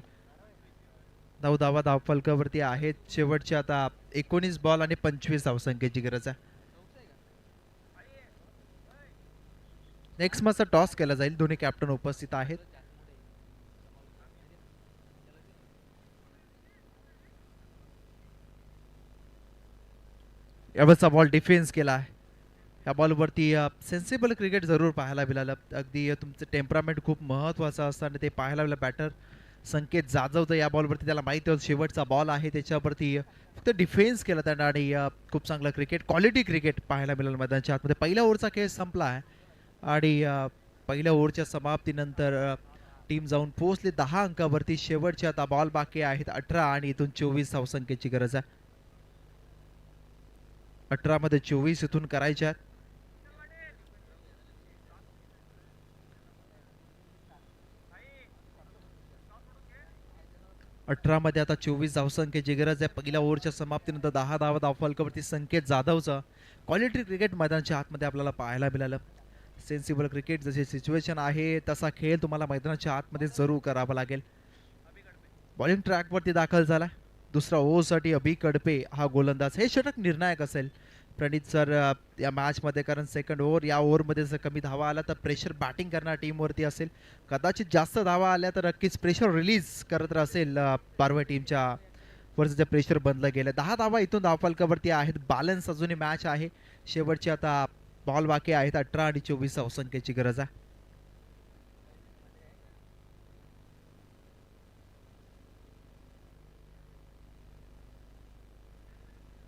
9 धावा धावफलकावरती आहेत. शेवटचे आता 19 बॉल आणि 25 धावसंख्येची गरज आहे. नेक्स्ट मॅचचा टॉस केला जाईल. दोन्ही कॅप्टन उपस्थित आहेत. यावरचा बॉल डिफेन्स केला आहे. या बॉलवरती सेन्सिबल क्रिकेट जरूर पाहायला मिळालं. अगदी तुमचं टेम्परामेंट खूप महत्त्वाचं असतं आणि ते पाहायला मिळालं. बॅटर संकेत जाधव या बॉलवरती त्याला माहिती होतं शेवटचा बॉल आहे त्याच्यावरती फक्त डिफेन्स केला त्यानं आणि खूप चांगलं क्रिकेट, क्वालिटी क्रिकेट पाहायला मिळालं मैदानाच्या आतमध्ये. पहिल्या ओव्हरचा खेळ संपला आहे आणि पहिल्या ओव्हरच्या समाप्तीनंतर टीम जाऊन पोहोचली 10 अंकावरती. शेवटचे आता बॉल बाकी आहेत 18 आणि इथून 24 धावसंख्येची गरज आहे. 18 मध्ये 24 इथून करायच्या. 18 मध्ये आता 24 धावसंख्येची गरज आहे. पहिल्या ओव्हरच्या समाप्तीनंतर 10 धावा धावफलकावरती संकेत जाधवचा क्वालिटी क्रिकेट मैदानाच्या आतमध्ये आपल्याला पाहायला मिळालं. सेन्सिबल क्रिकेट जसे सिच्युएशन आहे तसा खेळ तुम्हाला मैदानाच्या आतमध्ये जरूर करावा लागेल. बॉलिंग ट्रॅकवरती दाखल झाला. दुसरा ओव्हरसाठी अभि कडपे हा गोलंदाज. हे षटक निर्णायक असेल प्रणित सर या मॅच मध्ये, कारण सेकंड ओव्हर या ओव्हरमध्ये जर कमी धावा आला तर प्रेशर बॅटिंग करणार टीमवरती असेल. कदाचित जास्त धावा आल्या तर नक्कीच प्रेशर रिलीज करत असेल पारवा टीमच्या वरचं प्रेशर बनलं गेलं. 10 धावा इथून धावफलकावरती आहेत. बॅलन्स अजूनही मॅच आहे. शेवटची आता बॉल बाकी आहेत. 18 आणि 24 धावसंख्येची गरज आहे.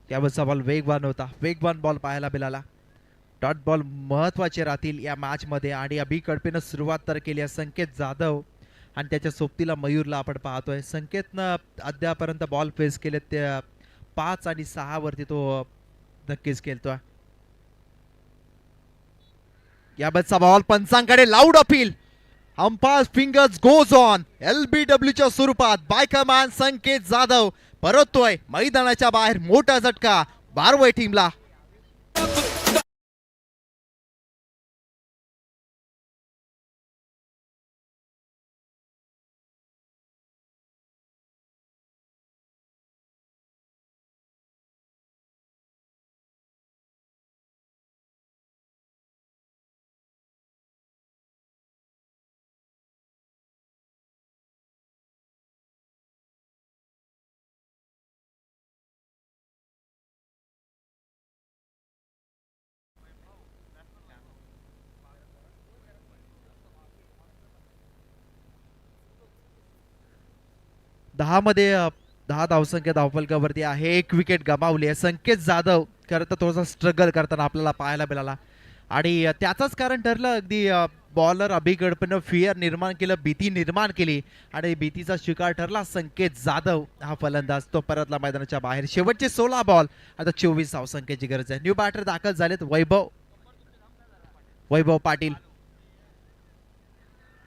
त्यावरचा बॉल वेगवान होता. वेगवान बॉल पाहायला मिळाला. डॉट बॉल महत्वाचे राहतील या मॅच मध्ये आणि अभि कडपेनं सुरुवात तर केली आहे. संकेत जाधव आणि त्याच्या सोबतीला मयूरला आपण पाहतोय. संकेतनं अद्यापर्यंत बॉल फेस केले ते 5 आणि 6 वरती तो नक्कीच खेळतोय. याबाबतचा बॉल पंचांकडे loud appeal. Umpire fingers goes on. LBW च्या स्वरूपात बायकमॅन संकेत जाधव परततोय मैदानाच्या बाहेर. मोठा झटका बारवय टीमला. दहा मध्ये 10 धावसंख्या धावफलकावरती आहे. एक विकेट गमावली आहे. संकेत जाधव खरं तर थोडासा स्ट्रगल करताना आपल्याला पाहायला मिळाला आणि त्याचंच कारण ठरलं. अगदी बॉलर अभि गडपेनं फिअर निर्माण केलं, भीती निर्माण केली आणि भीतीचा शिकार ठरला संकेत जाधव हा फलंदाज. तो परतला मैदानाच्या बाहेर. शेवटचे 16 बॉल, आता 24 धावसंख्येची गरज आहे. न्यू बॅटर दाखल झालेत वैभव पाटील.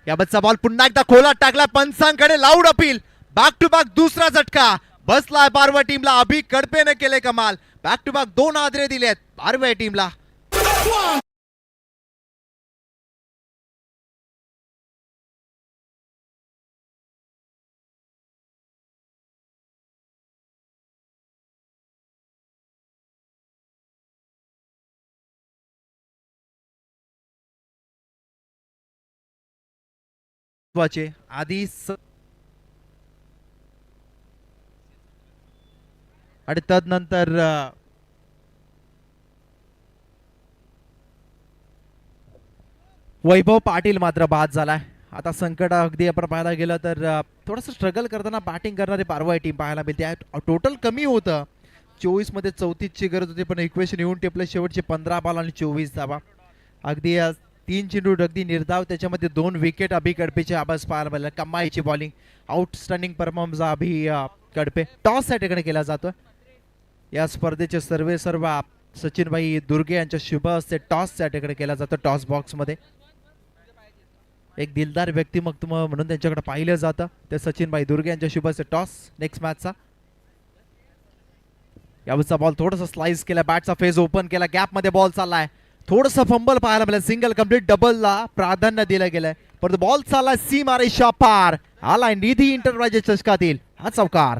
याबतचा बॉल पुन्हा एकदा खोलात टाकला. पंचांकडे loud appeal. Back to back दुसरा झटका बसलाय बारवा टीमला. अभि कडपेने केले कमाल. बॅक टू बॅक 2 आदरे दिलेत बारवा टीमला. आधी आणि तदनंतर वैभव पाटील मात्र बाद झालाय. आता संकट अगदी आपण पाहायला गेलं तर थोडंसं स्ट्रगल करताना बॅटिंग करणारी पारवा टीम पाहायला मिळते. टोटल कमी होतं 24 मध्ये 34ची गरज होती पण इक्वेशन येऊन टेपलं. शेवटचे 15 बॉल आणि 24 धावा. अगदी 3 चेंडू अगदी निर्धाव, त्याच्यामध्ये 2 विकेट अभि कडपेचे आवाज पाहायला मिळाला. कमाईची बॉलिंग, आउटस्टँडिंग परफॉर्मन्स अभि कडपे. टॉस या ठिकाणी केला जातो. या स्पर्धेचे सर्व सचिनभाई दुर्गे यांच्या शुभ हस्ते टॉस या ठिकाणी केला जातो. टॉस बॉक्स मध्ये एक दिलदार व्यक्तिमत्व म्हणून त्यांच्याकडे पाहिलं जातं. ते सचिनभाई दुर्गे यांच्या शुभ हस्ते टॉस नेक्स्ट मॅचचा. यावरचा बॉल थोडासा स्लाइस केला. बॅटचा फेज ओपन केला. गॅप मध्ये बॉल चाललाय. थोडस फंबल पाहायला मिळालं. सिंगल कंप्लीट डबलला प्राधान्य दिलं गेलंय परंतु बॉल चाललाय सीमा रेषा पार. आलाय निधी इंटरप्राइजेस चषकातील हा चौकार.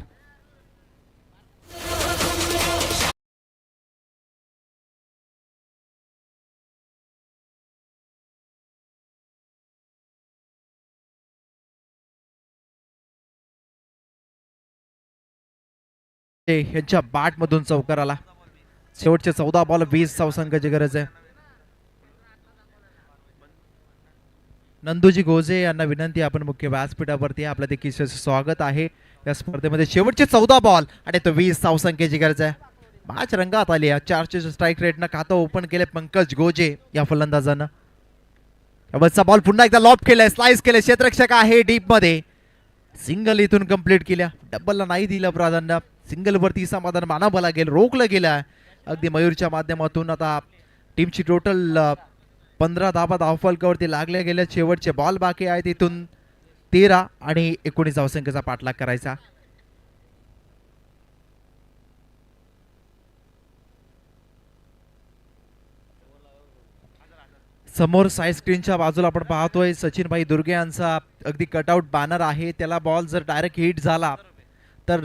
यांच्या बॅट मधून चौकार आला. शेवटचे 14 बॉल 20 धावसंख्येची गरज आहे. नंदूजी गोजे यांना विनंती, आपण मुख्य व्यासपीठावरती आपलं देखील स्वागत आहे या स्पर्धेमध्ये. शेवटचे 14 बॉल आणि तो 20 धावसंख्येची गरज आहे. मॅच रंगात आली आहे. 4चे स्ट्राईक रेटनं खातं ओपन केले पंकज गोजे या फलंदाजानं. यावरचा बॉल पुन्हा एकदा लॉप केलाय. स्लाइस केले. क्षेत्ररक्षक आहे डीप मध्ये. सिंगल इथून कंप्लीट केल्या. डबलला नाही दिलं प्राधान्य. सिंगल वरती समाधान मानावं लागेल. रोखलं गेलं अगदी मयूरच्या माध्यमातून. आता टीमची टोटल 15 धावा धावफलकावरती लागल्या गेल्या. शेवटचे बॉल बाकी आहेत. इथून 13 आणि 19 धावसंख्येचा पाठलाग करायचा. समोर साईड स्क्रीनच्या बाजूला आपण पाहतोय सचिनभाई दुर्गे यांचा अगदी कटआउट बॅनर आहे. त्याला बॉल जर डायरेक्ट हिट झाला तर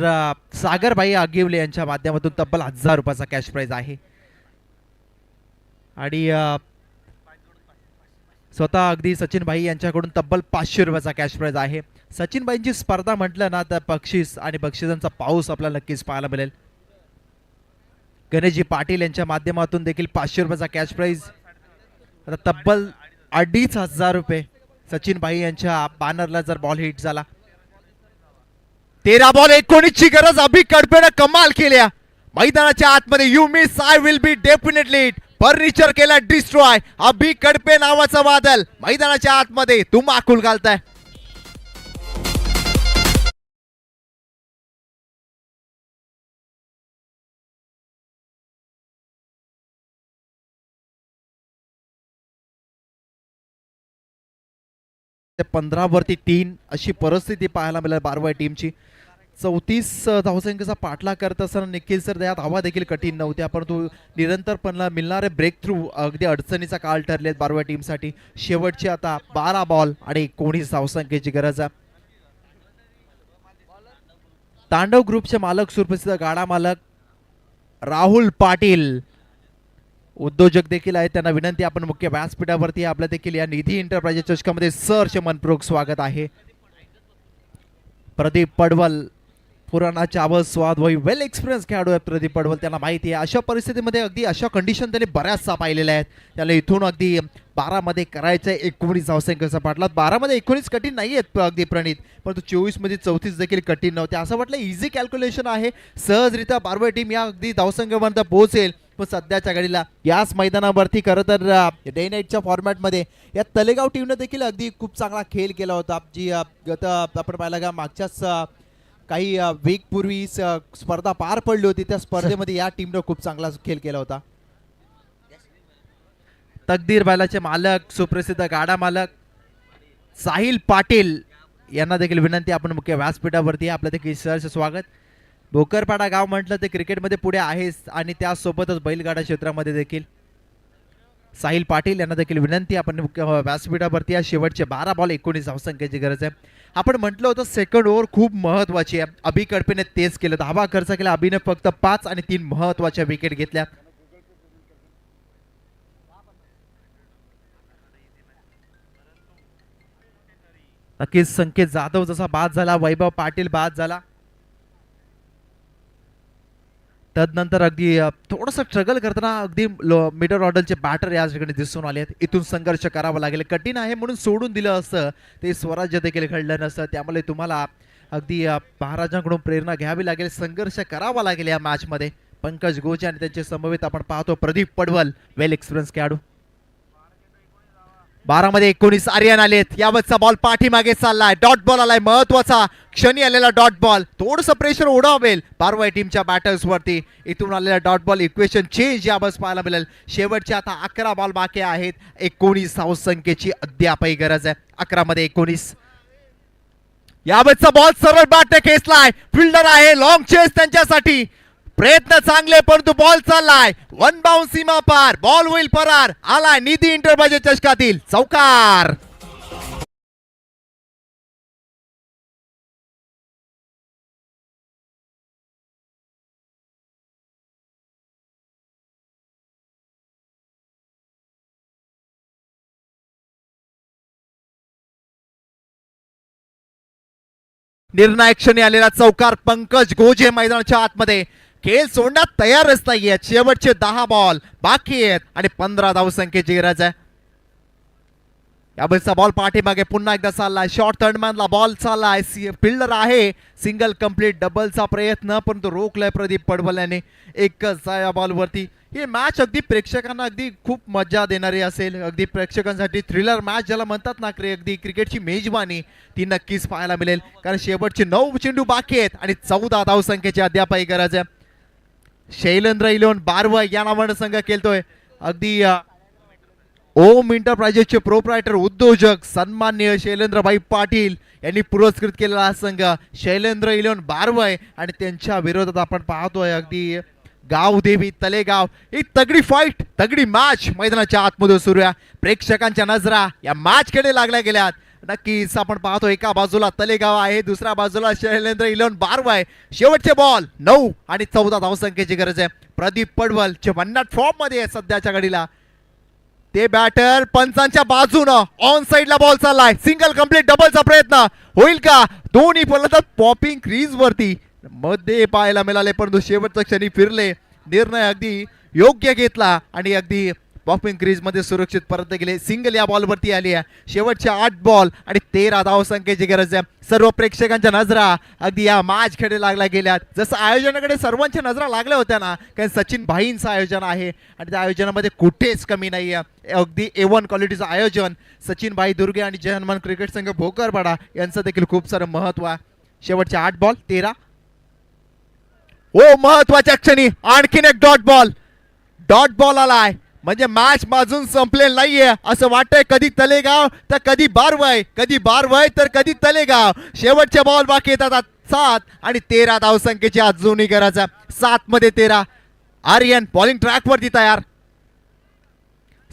सागरभाई आगिवले यांच्या माध्यमातून तब्बल 1000 रुपयाचा कॅश प्राइज आहे. आणि स्वतः अगदी सचिनभाई यांच्याकडून तब्बल 500 रुपयाचा कॅश प्राइज आहे. सचिनभाईंची स्पर्धा म्हटलं ना तर बक्षीस आणि बक्षिसांचा पाऊस आपल्याला नक्कीच पाहायला मिळेल. गणेशजी पाटील यांच्या माध्यमातून देखील 500 रुपयाचा कॅश प्राइज. आता तब्बल 2500 रुपये सचिनभाई यांच्या बॅनरला जर बॉल हिट झाला. 13 बॉल 19 ची गरज. अभि कडपेनं कमाल केल्या. मैदानाच्या आतमध्ये you miss I will be definitely it. Furniture केला डिस्ट्रॉय. अभि कडपे नावाचा वादल मैदानाच्या आतमध्ये धुमाकूल घालताय. ते 15 वरती 3 अशी परिस्थिती पाहायला मिळाली बारवाई टीमची. 34 धावसंख्येचा पाठलाग करत असताना निखिल सर या धावा देखील कठीण नव्हत्या परंतु निरंतरपणे मिळणारे ब्रेक थ्रू अगदी अडचणीचा काळ ठरलेत बारवाई टीमसाठी. शेवटचे आता 12 बॉल आणि 19 धावसंख्येची गरज आहे. तांडव ग्रुपचे मालक सुप्रसिद्ध गाडा मालक राहुल पाटील उद्योजक देखील आहेत. त्यांना विनंती, आपण मुख्य व्यासपीठावरती आपल्या देखील या निधी इंटरप्राइजेस चषकामध्ये सहर्ष मनपूर्वक स्वागत आहे. प्रदीप पडवल पुराणाच्या आवाज स्वाद वही वेल एक्सपिरियन्स खेळाडू आहे प्रदीप पडवल. त्यांना माहिती आहे अशा परिस्थितीमध्ये अगदी अशा कंडिशन त्याने बऱ्याचसा पाहिलेल्या आहेत. त्याला इथून अगदी 12 मध्ये करायचं आहे 19 धावसंख्येचा पाठलाग. 12 मध्ये 19 कठीण नाही आहेत अगदी प्रणित, परंतु 24 मध्ये 34 देखील कठीण नव्हते. असं वाटलं इझी कॅल्क्युलेशन आहे, सहजरित्या बारवय टीम या अगदी धावसंख्येपर्यंत पोहोचेल. पण सध्याच्या घडीला याच मैदानावरती खरं तर डे नाईटच्या फॉर्मॅटमध्ये या तलेगाव टीमने देखील अगदी खूप चांगला खेळ केला होता. जी गत आपण पाहिला का मागच्याच काही वीक पूर्वी स्पर्धा पार पडली होती, त्या स्पर्धेमध्ये या टीमने खूप चांगला खेळ केला होता. तकदीर बैलाचे मालक सुप्रसिद्ध गाडा मालक साहिल पाटील यांना देखील विनंती, आपण मुख्य व्यासपीठावरती आपलं देखील सहर्ष स्वागत. भोकरपाडा गाव म्हटलं ते क्रिकेटमध्ये पुढे आहेच आणि त्यासोबतच बैलगाडा क्षेत्रामध्ये देखील. साहिल पाटील यांना देखील विनंती, आपण मुख्य व्यासपीठावरती या शेवटचे 12 बॉल 19 धावसंख्येची गरज आहे. आपण म्हटलं होतं सेकंड ओव्हर खूप महत्वाची आहे. अभि कडपेने तेच केलं, धावा खर्च केला अभिने, फक्त 5 आणि 3 महत्वाच्या विकेट घेतल्या. नक्कीच संकेत जाधव जसा बाद झाला, वैभव पाटील बाद झाला, तदनंतर अगदी थोडंसं स्ट्रगल करताना अगदी मिडल ऑर्डरचे बॅटर या ठिकाणी दिसून आले आहेत. इथून संघर्ष करावा लागेल, कठीण आहे म्हणून सोडून दिलं असतं ते स्वराज्य देखील घडलं नसतं. त्यामुळे तुम्हाला अगदी महाराजांकडून प्रेरणा घ्यावी लागेल, संघर्ष करावा लागेल या मॅचमध्ये. पंकज गोजे आणि त्यांचे समवेत आपण पाहतो प्रदीप पडवल वेल एक्सपिरियन्स खेळाडू. 12 मध्ये 19 आर्यन आलेत. यावरचा बॉल पाठीमागे चाललाय, डॉट बॉल आलाय, महत्वाचा क्षणी आलेला डॉट बॉल, थोडंसं प्रेशर उडवेल बारवाई टीमच्या बॅटर्स वरती. इथून आलेला डॉट बॉल इक्वेशन चेंज यावरच पाहायला मिळेल. शेवटचे आता 11 बॉल बाकी आहेत, 19 धावसंख्येची अद्यापही गरज आहे. 11 मध्ये 19. यावरचा बॉल सरळ बॅटने खेचलाय, फिल्डर आहे, लॉंग चेस त्यांच्यासाठी, प्रयत्न चांगले परंतु बॉल चाललाय वन बाउंस सीमा पार, बॉल होईल परार. आलाय निधी इंटरबाजे चषकातील चौकार. निर्णायक क्षणी आलेला चौकार. पंकज गोजे मैदानाच्या आतमध्ये, खेळ सोडण्यात तयारच नाहीये. शेवटचे 10 बॉल बाकी आहेत आणि 15 धावसंख्येची गरज आहे. यावेळेचा बॉल पाठीमागे पुन्हा एकदा चाललाय, शॉर्ट थर्डमॅनला बॉल चाललाय, फिल्डर आहे, सिंगल कंप्लीट, डबलचा प्रयत्न परंतु रोखलाय प्रदीप पडवल याने एकच या बॉल वरती. ही मॅच अगदी प्रेक्षकांना अगदी खूप मजा देणारी असेल. अगदी प्रेक्षकांसाठी थ्रिलर मॅच ज्याला म्हणतात ना, अगदी क्रिकेटची मेजबानी ती नक्कीच पाहायला मिळेल. कारण शेवटचे 9 चेंडू बाकी आहेत आणि 14 धावसंख्येची अद्यापही गरज आहे. शैलेंद्र इलेवन बारवय या नावानं संघ खेळतोय. अगदी ओम एंटरप्राइजेसचे प्रोप्रायटर उद्योजक सन्माननीय शैलेंद्रभाई पाटील यांनी पुरस्कृत केलेला हा संघ शैलेंद्र इलेवन बारवय आणि त्यांच्या विरोधात आपण पाहतोय अगदी गावदेवी तलेगाव. ही तगडी फाईट, तगडी मॅच मैदानाच्या आतमध्ये सुरू आहे. प्रेक्षकांच्या नजरा या मॅच कडे लागल्या गेल्यात. नक्कीच आपण पाहतो एका बाजूला तलेगाव आहे, दुसऱ्या बाजूला शैलेंद्र इलेवन बारवाय. शेवटचे बॉल 9 आणि 14 धावसंख्येची गरज आहे. प्रदीप पडवल चे वन्नाट फॉर्म मध्ये आहे सध्याच्या घडीला. ते बॅटर पंचांच्या बाजूनं ऑन साइडला बॉल चाललाय, सिंगल कंप्लीट, डबलचा प्रयत्न होईल का? दोन्ही फलंदाज पॉपिंग क्रीज वरती मध्ये पाहायला मिळाले परंतु शेवटच्या क्षणी फिरले. निर्णय अगदी योग्य घेतला आणि अगदी पॉपिंग क्रीज मध्ये सुरक्षित परत गेले. सिंगल या बॉल वरती आली आहे. शेवटचे 8 बॉल आणि 13 धावसंख्येची गरज आहे. सर्व प्रेक्षकांच्या नजरा अगदी या मॅच कडे लागल्या गेल्यात. जसं आयोजनाकडे सर्वांच्या नजरा लागल्या होत्या ना, कारण सचिन भाईंचं आयोजन आहे आणि त्या आयोजनामध्ये कुठेच कमी नाही आहे. अगदी A1 क्वालिटीचं आयोजन. सचिन भाई दुर्गे आणि जय हनुमान क्रिकेट संघ भोकरपाडा यांचं देखील खूप सारं महत्व आहे. शेवटचे 8 बॉल 13. ओ महत्वाच्या क्षणी आणखीन एक डॉट बॉल आलाय. म्हणजे मॅच माजून संपलेलं नाहीये असं वाटतंय. कधी तलेगाव तर कधी बारवय, कधी बारवय तर कधी तलेगाव. शेवटचे बॉल बाकी येतात 7 आणि 13 धावसंख्येची अजूनही गरज आहे. 7 मध्ये 13. आर्यन बॉलिंग ट्रॅक वरती तयार,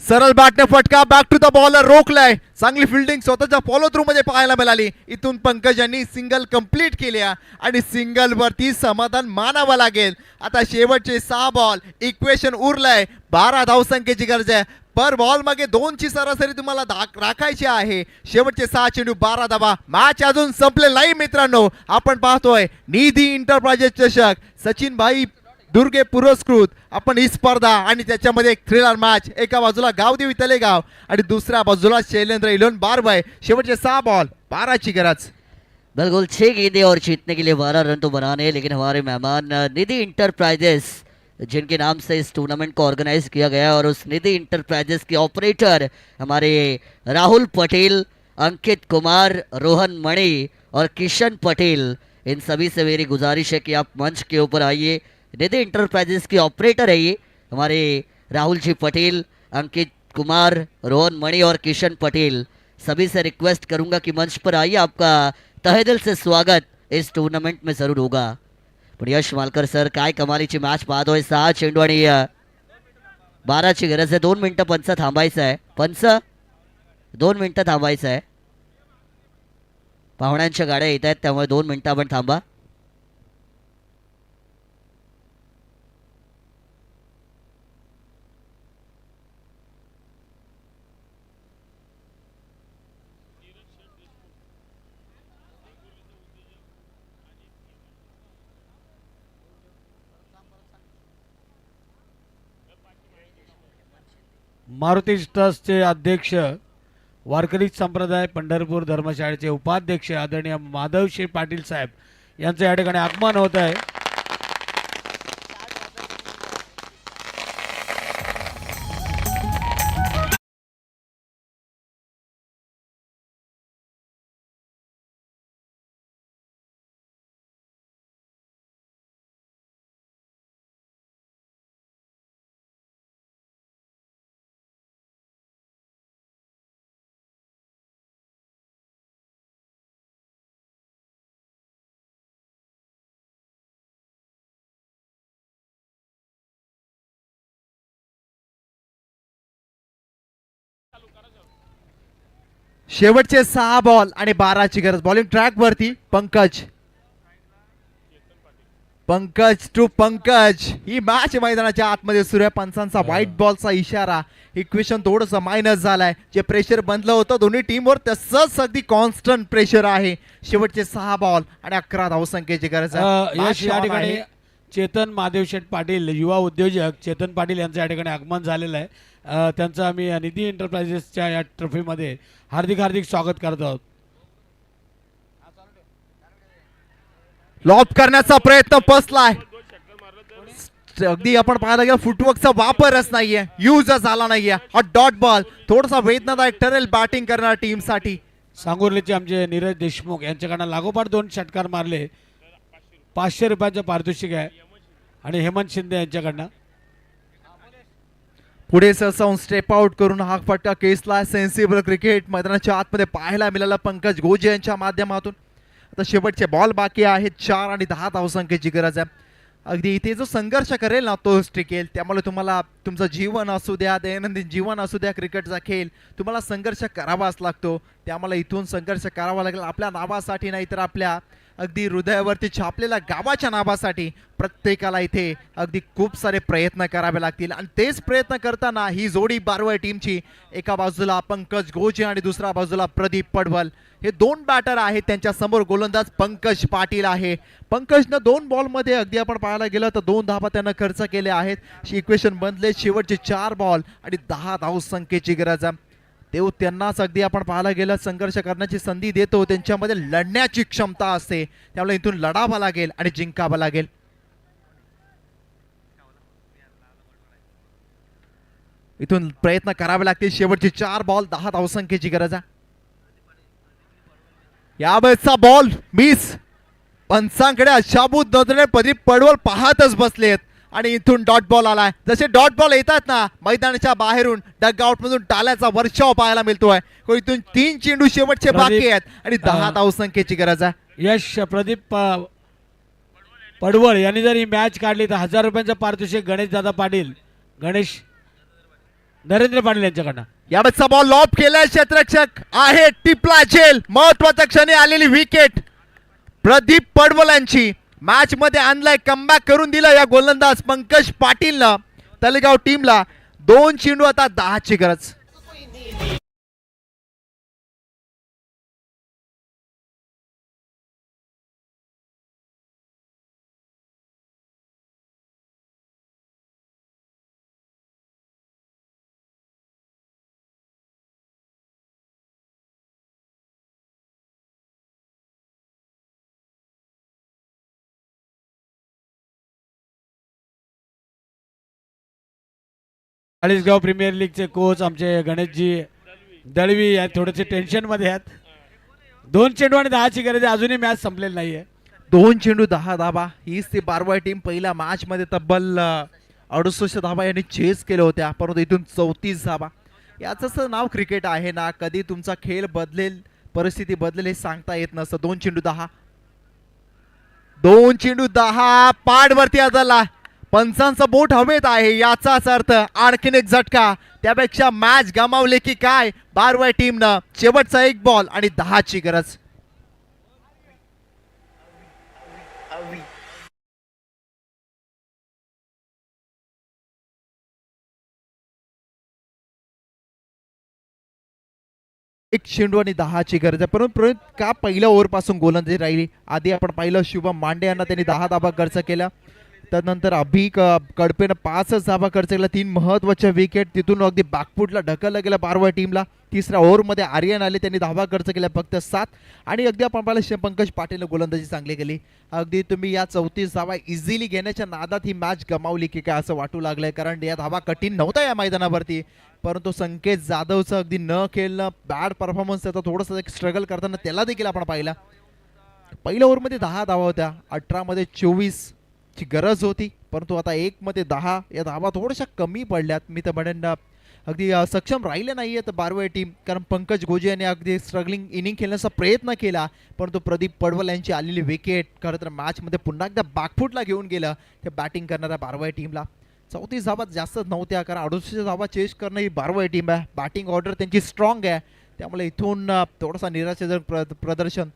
सरळ बॅटने फटका, बॅक टू द बॉलर, रोखलाय. चांगली फिल्डिंग स्वतःच्या फॉलो थ्रू मध्ये पाहायला मिळाली. इथून पंकज यांनी सिंगल कंप्लीट केल्या आणि सिंगल वरती समाधान मानावं लागेल. आता शेवटचे 6 बॉल, इक्वेशन उरलंय. 12 धावसंख्येची गरज आहे. पर बॉल मागे 2ची सरासरी तुम्हाला राखायची आहे. शेवटचे 6 चेंडू 12 धावा. मॅच अजून संपले नाही मित्रांनो. आपण पाहतोय निधी एंटरप्राइजेस चषक सचिन भाई दुर्गे पुरस्कृत आपण ही स्पर्धा आणि त्याच्यामध्ये एक थ्रिलर मॅच. एका बाजूला गावदेवी तलेगाव आणि दुसऱ्या बाजूला शैलेंद्र इलोन बारबाई. शेवटचे 6 बॉल 12ची गरज. बिल्कुल 6 गेंदें और जीतने के लिए 12 रन तो बनाने हैं, लेकिन हमारे मेहमान निधि इंटरप्राइजेस जिनके नाम से इस टूर्नामेंट को ऑर्गेनाइज किया गया है और उस निधि इंटरप्राइजेस के ऑपरेटर हमारे राहुल पटेल, अंकित कुमार, रोहन मणि और किशन पटेल, इन सभी से मेरी गुजारिश है कि आप मंच के ऊपर आइए. निधि इंटरप्राइजेस के ऑपरेटर है ये हमारे राहुल जी पटेल, अंकित कुमार, रोहन मणि और किशन पटेल. सभी से रिक्वेस्ट करूंगा कि मंच पर आइए. आपका तहे दिल से स्वागत इस टूर्नामेंट में जरूर होगा. पण यश मालकर सर, काय कमालीची मॅच पाहतोय. 6 चेंडू आणि 12ची गरज आहे. 2 मिनिटं पंच थांबायचं आहे. पंच 2 मिनिटं थांबायचं आहे. पाहुण्यांच्या गाड्या येत आहेत त्यामुळे 2 मिनिटं आपण थांबा. मारुती ट्रस्टचे अध्यक्ष, वारकरी संप्रदाय पंढरपूर धर्मशाळेचे उपाध्यक्ष आदरणीय माधवश्री पाटील साहेब यांचं या ठिकाणी आगमन होत आहे. शेवटचे 6 बॉल आणि 12ची गरज. बॉलिंग ट्रॅक वरती पंकज टू पंकज. ही मॅच मैदानाच्या आतमध्ये सूर्यपंचांचा व्हाईट बॉलचा इशारा. इक्वेशन थोडंसं मायनस झालाय. जे प्रेशर बनलं होतं दोन्ही टीमवर तसंच अगदी कॉन्स्टंट प्रेशर आहे. शेवटचे 6 बॉल आणि 11 धावसंख्येची गरज आहे. यश या ठिकाणी चेतन महादेवशेठ पाटील, युवा उद्योजक चेतन पाटील यांचं या ठिकाणी आगमन झालेलं आहे. त्यांचं आम्ही निधी एंटरप्राइजेसच्या या ट्रॉफीमध्ये हार्दिक हार्दिक स्वागत करत आहोत. लॉब करण्याचा प्रयत्न फसलाय. अगदी आपण पाहायला गेलं फुटवर्कचा वापरच नाहीये, यूजच झाला नाहीये. हा डॉट बॉल थोडासा वेदनादायक ठरेल बॅटिंग करणाऱ्या टीम साठी. सांगोर्लीचे आमचे नीरज देशमुख यांच्याकडनं लागोपाठ 2 षटकार मारले. 500 रुपयाचं पारितोषिक आहे. आणि हेमंत शिंदे यांच्याकडनं पुढे सरसावून स्टेप आउट करून हा फटका केसला. सेन्सिबल क्रिकेट मैदानाच्या आतमध्ये पाहायला मिळाला पंकज गोजे यांच्या माध्यमातून. आता शेवटचे बॉल बाकी आहेत. 4 आणि 10 धावसंख्येची गरज आहे. अगदी इथे जो संघर्ष करेल ना तोच टिकेल. त्यामुळे तुम्हाला तुमचं जीवन असू द्या, दैनंदिन जीवन असू द्या, क्रिकेटचा खेळ तुम्हाला संघर्ष करावाच लागतो. त्यामुळे इथून संघर्ष करावा लागेल आपल्या नावासाठी, नाही तर आपल्या अगदी हृदयावरती छापलेल्या गावाच्या नावासाठी. प्रत्येकाला इथे अगदी खूप सारे प्रयत्न करावे लागतील आणि तेच प्रयत्न करताना ही जोडी बारवळ टीमची, एका बाजूला पंकज गोजे आणि दुसऱ्या बाजूला प्रदीप पडवल, हे 2 बॅटर आहेत. त्यांच्या समोर गोलंदाज पंकज पाटील आहे. पंकजनं 2 बॉलमध्ये अगदी आपण पाहायला गेलं तर 2 धावा त्यानं खर्च केले आहेत. इक्वेशन बनले. शेवटचे 4 बॉल आणि 10 धावसंख्येची गरज आहे. तेव्हा त्यांनाच अगदी आपण पाहायला गेलं संघर्ष करण्याची संधी देतो. त्यांच्यामध्ये लढण्याची क्षमता असते. त्यामुळे इथून लढावं लागेल आणि जिंकावं लागेल. इथून प्रयत्न करावे लागतील. शेवटचे 4 बॉल 10 धावसंख्येची गरज आहे. यावेळेचा बॉल मिस. पंचांकडे अशाबूत नजरेने प्रदीप पडवल पाहतच बसलेत आणि इथून डॉट बॉल आलाय. जसे डॉट बॉल येतात ना मैदानाच्या बाहेरून डगआउट मधून टाळ्याचा वर्षाव पाहायला मिळतोय. इथून 3 चेंडू शेवटचे बाकी आहेत आणि 10 धावसंख्येची गरज आहे. यश प्रदीप पडवळ यांनी जर ही मॅच काढली तर 1000 रुपयांचं पारितोषिक गणेश दादा पाटील, नरेंद्र पाटील यांच्याकडनं. यावेळेचा बॉल लॉब केलाय. क्षेत्ररक्षक आहे टिपला झेल. महत्वाच्या क्षणी आलेली विकेट प्रदीप पडवल यांची. मॅच मध्ये आणलाय, कमबॅक करून दिला या गोलंदाज पंकज पाटीलनं तलेगाव टीमला. 2 चेंडू आता 10ची गरज. चाळीसगाव प्रीमियर लीगचे कोच आमचे गणेशजी दळवी आहेत, थोडेसे टेन्शन मध्ये आहेत. 2 चेंडू आणि 10ची गरज आहे, अजूनही मॅच संपलेली नाहीये. 2 चेंडू 10 धाबा. हीच ती बारवाई टीम पहिल्या मॅच मध्ये तब्बल 68 धाबा यांनी चेस केल्या होत्या, परंतु इथून 34 धाबा. याच नाव क्रिकेट आहे ना. कधी तुमचा खेळ बदलेल, परिस्थिती बदलेल हे सांगता येत नसतं. 2 चेंडू 10. 2 चेंडू 10 पाड वरती आदळला. पंचांचं बोट हवेत आहे, याचाच अर्थ आणखीन एक झटका. त्यापेक्षा मॅच गमावले की काय बारवाई टीमनं. शेवटचा एक बॉल आणि 10ची गरज. एक चेंडू आणि 10ची गरज आहे. परंतु का पहिल्या ओव्हर पासून गोलंदाजी राहिली. आधी आपण पाहिलं शुभम मांडे यांना त्यांनी 10 धाबा खर्च केला. त्यानंतर अभि कडपेनं 5 धाबा खर्च केला. 3 महत्वाच्या विकेट. तिथून अगदी बॅकफुटला ढकललं गेलं बारवाई टीमला. तिसऱ्या ओव्हरमध्ये आर्यन आले, त्यांनी धाबा खर्च केल्या फक्त 7. आणि अगदी आपण पाहिलं पंकज पाटीलनं गोलंदाजी चांगली केली. अगदी तुम्ही या 34 धाबा इझिली घेण्याच्या नादात ही मॅच गमावली की काय असं वाटू लागलंय, कारण या धाबा कठीण नव्हता या मैदानावरती. परंतु संकेत जाधवचं अगदी न खेळणं, बॅड परफॉर्मन्स, त्याचा थोडंसं एक स्ट्रगल करताना त्याला देखील आपण पाहिला. पहिल्या ओव्हरमध्ये 10 धावा होत्या, 18 मध्ये 24 ची गरज होती. परंतु आता 1 मध्ये 10 या धावा थोड्याशा कमी पडल्यात. मी तर म्हणेन अगदी सक्षम राहिले नाहीये तर बारवाई टीम, कारण पंकज गोजे यांनी अगदी स्ट्रगलिंग इनिंग खेळण्याचा प्रयत्न केला. परंतु प्रदीप पडवल यांची आलेली विकेट खरं तर मॅचमध्ये पुन्हा एकदा बॅकफुटला घेऊन गेलं ते बॅटिंग करणाऱ्या बारवाई टीमला. 34 धावा जास्त नव्हत्या, कारण 68 धावा चेस करणं ही बारवाई टीम आहे. बॅटिंग ऑर्डर त्यांची स्ट्रॉंग आहे, त्यामुळे इथून थोडासा निराशाजनक प्रदर्शन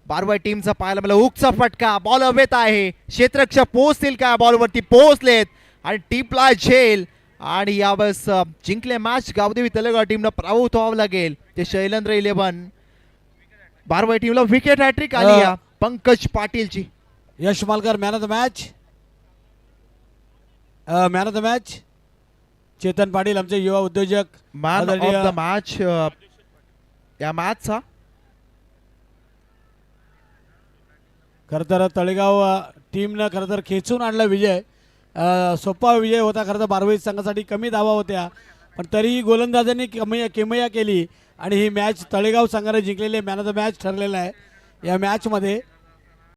बारवाई टीमचा पाहायला मला. हुकचा फटका, बॉल हवेत आहे. क्षेत्ररक्षक पोहोचतील का बॉलवरती? पोहोचलेत आणि टीपला झेल. आणि यावेळेस जिंकले मॅच. गावदेवी तळेगाव टीमला पराभूत व्हावं लागेल. ते शैलेंद्र 11 बारवाई टीमला विकेट हॅट्रिक आली या पंकज पाटीलची. Yash Malkar man of the match. Man of the match Chetan Patil आमचे युवा उद्योजक. मॅन ऑफ द मॅच या मॅचचा खरं तर तळेगाव टीमनं खरं तर खेचून आणला विजय. सोपा विजय होता खरं तर. बारवाई संघासाठी कमी धावा होत्या, पण तरीही गोलंदाजांनी किमया केली आणि ही मॅच तळेगाव संघाने जिंकलेली मॅन ऑफ द मॅच ठरलेला आहे या मॅचमध्ये.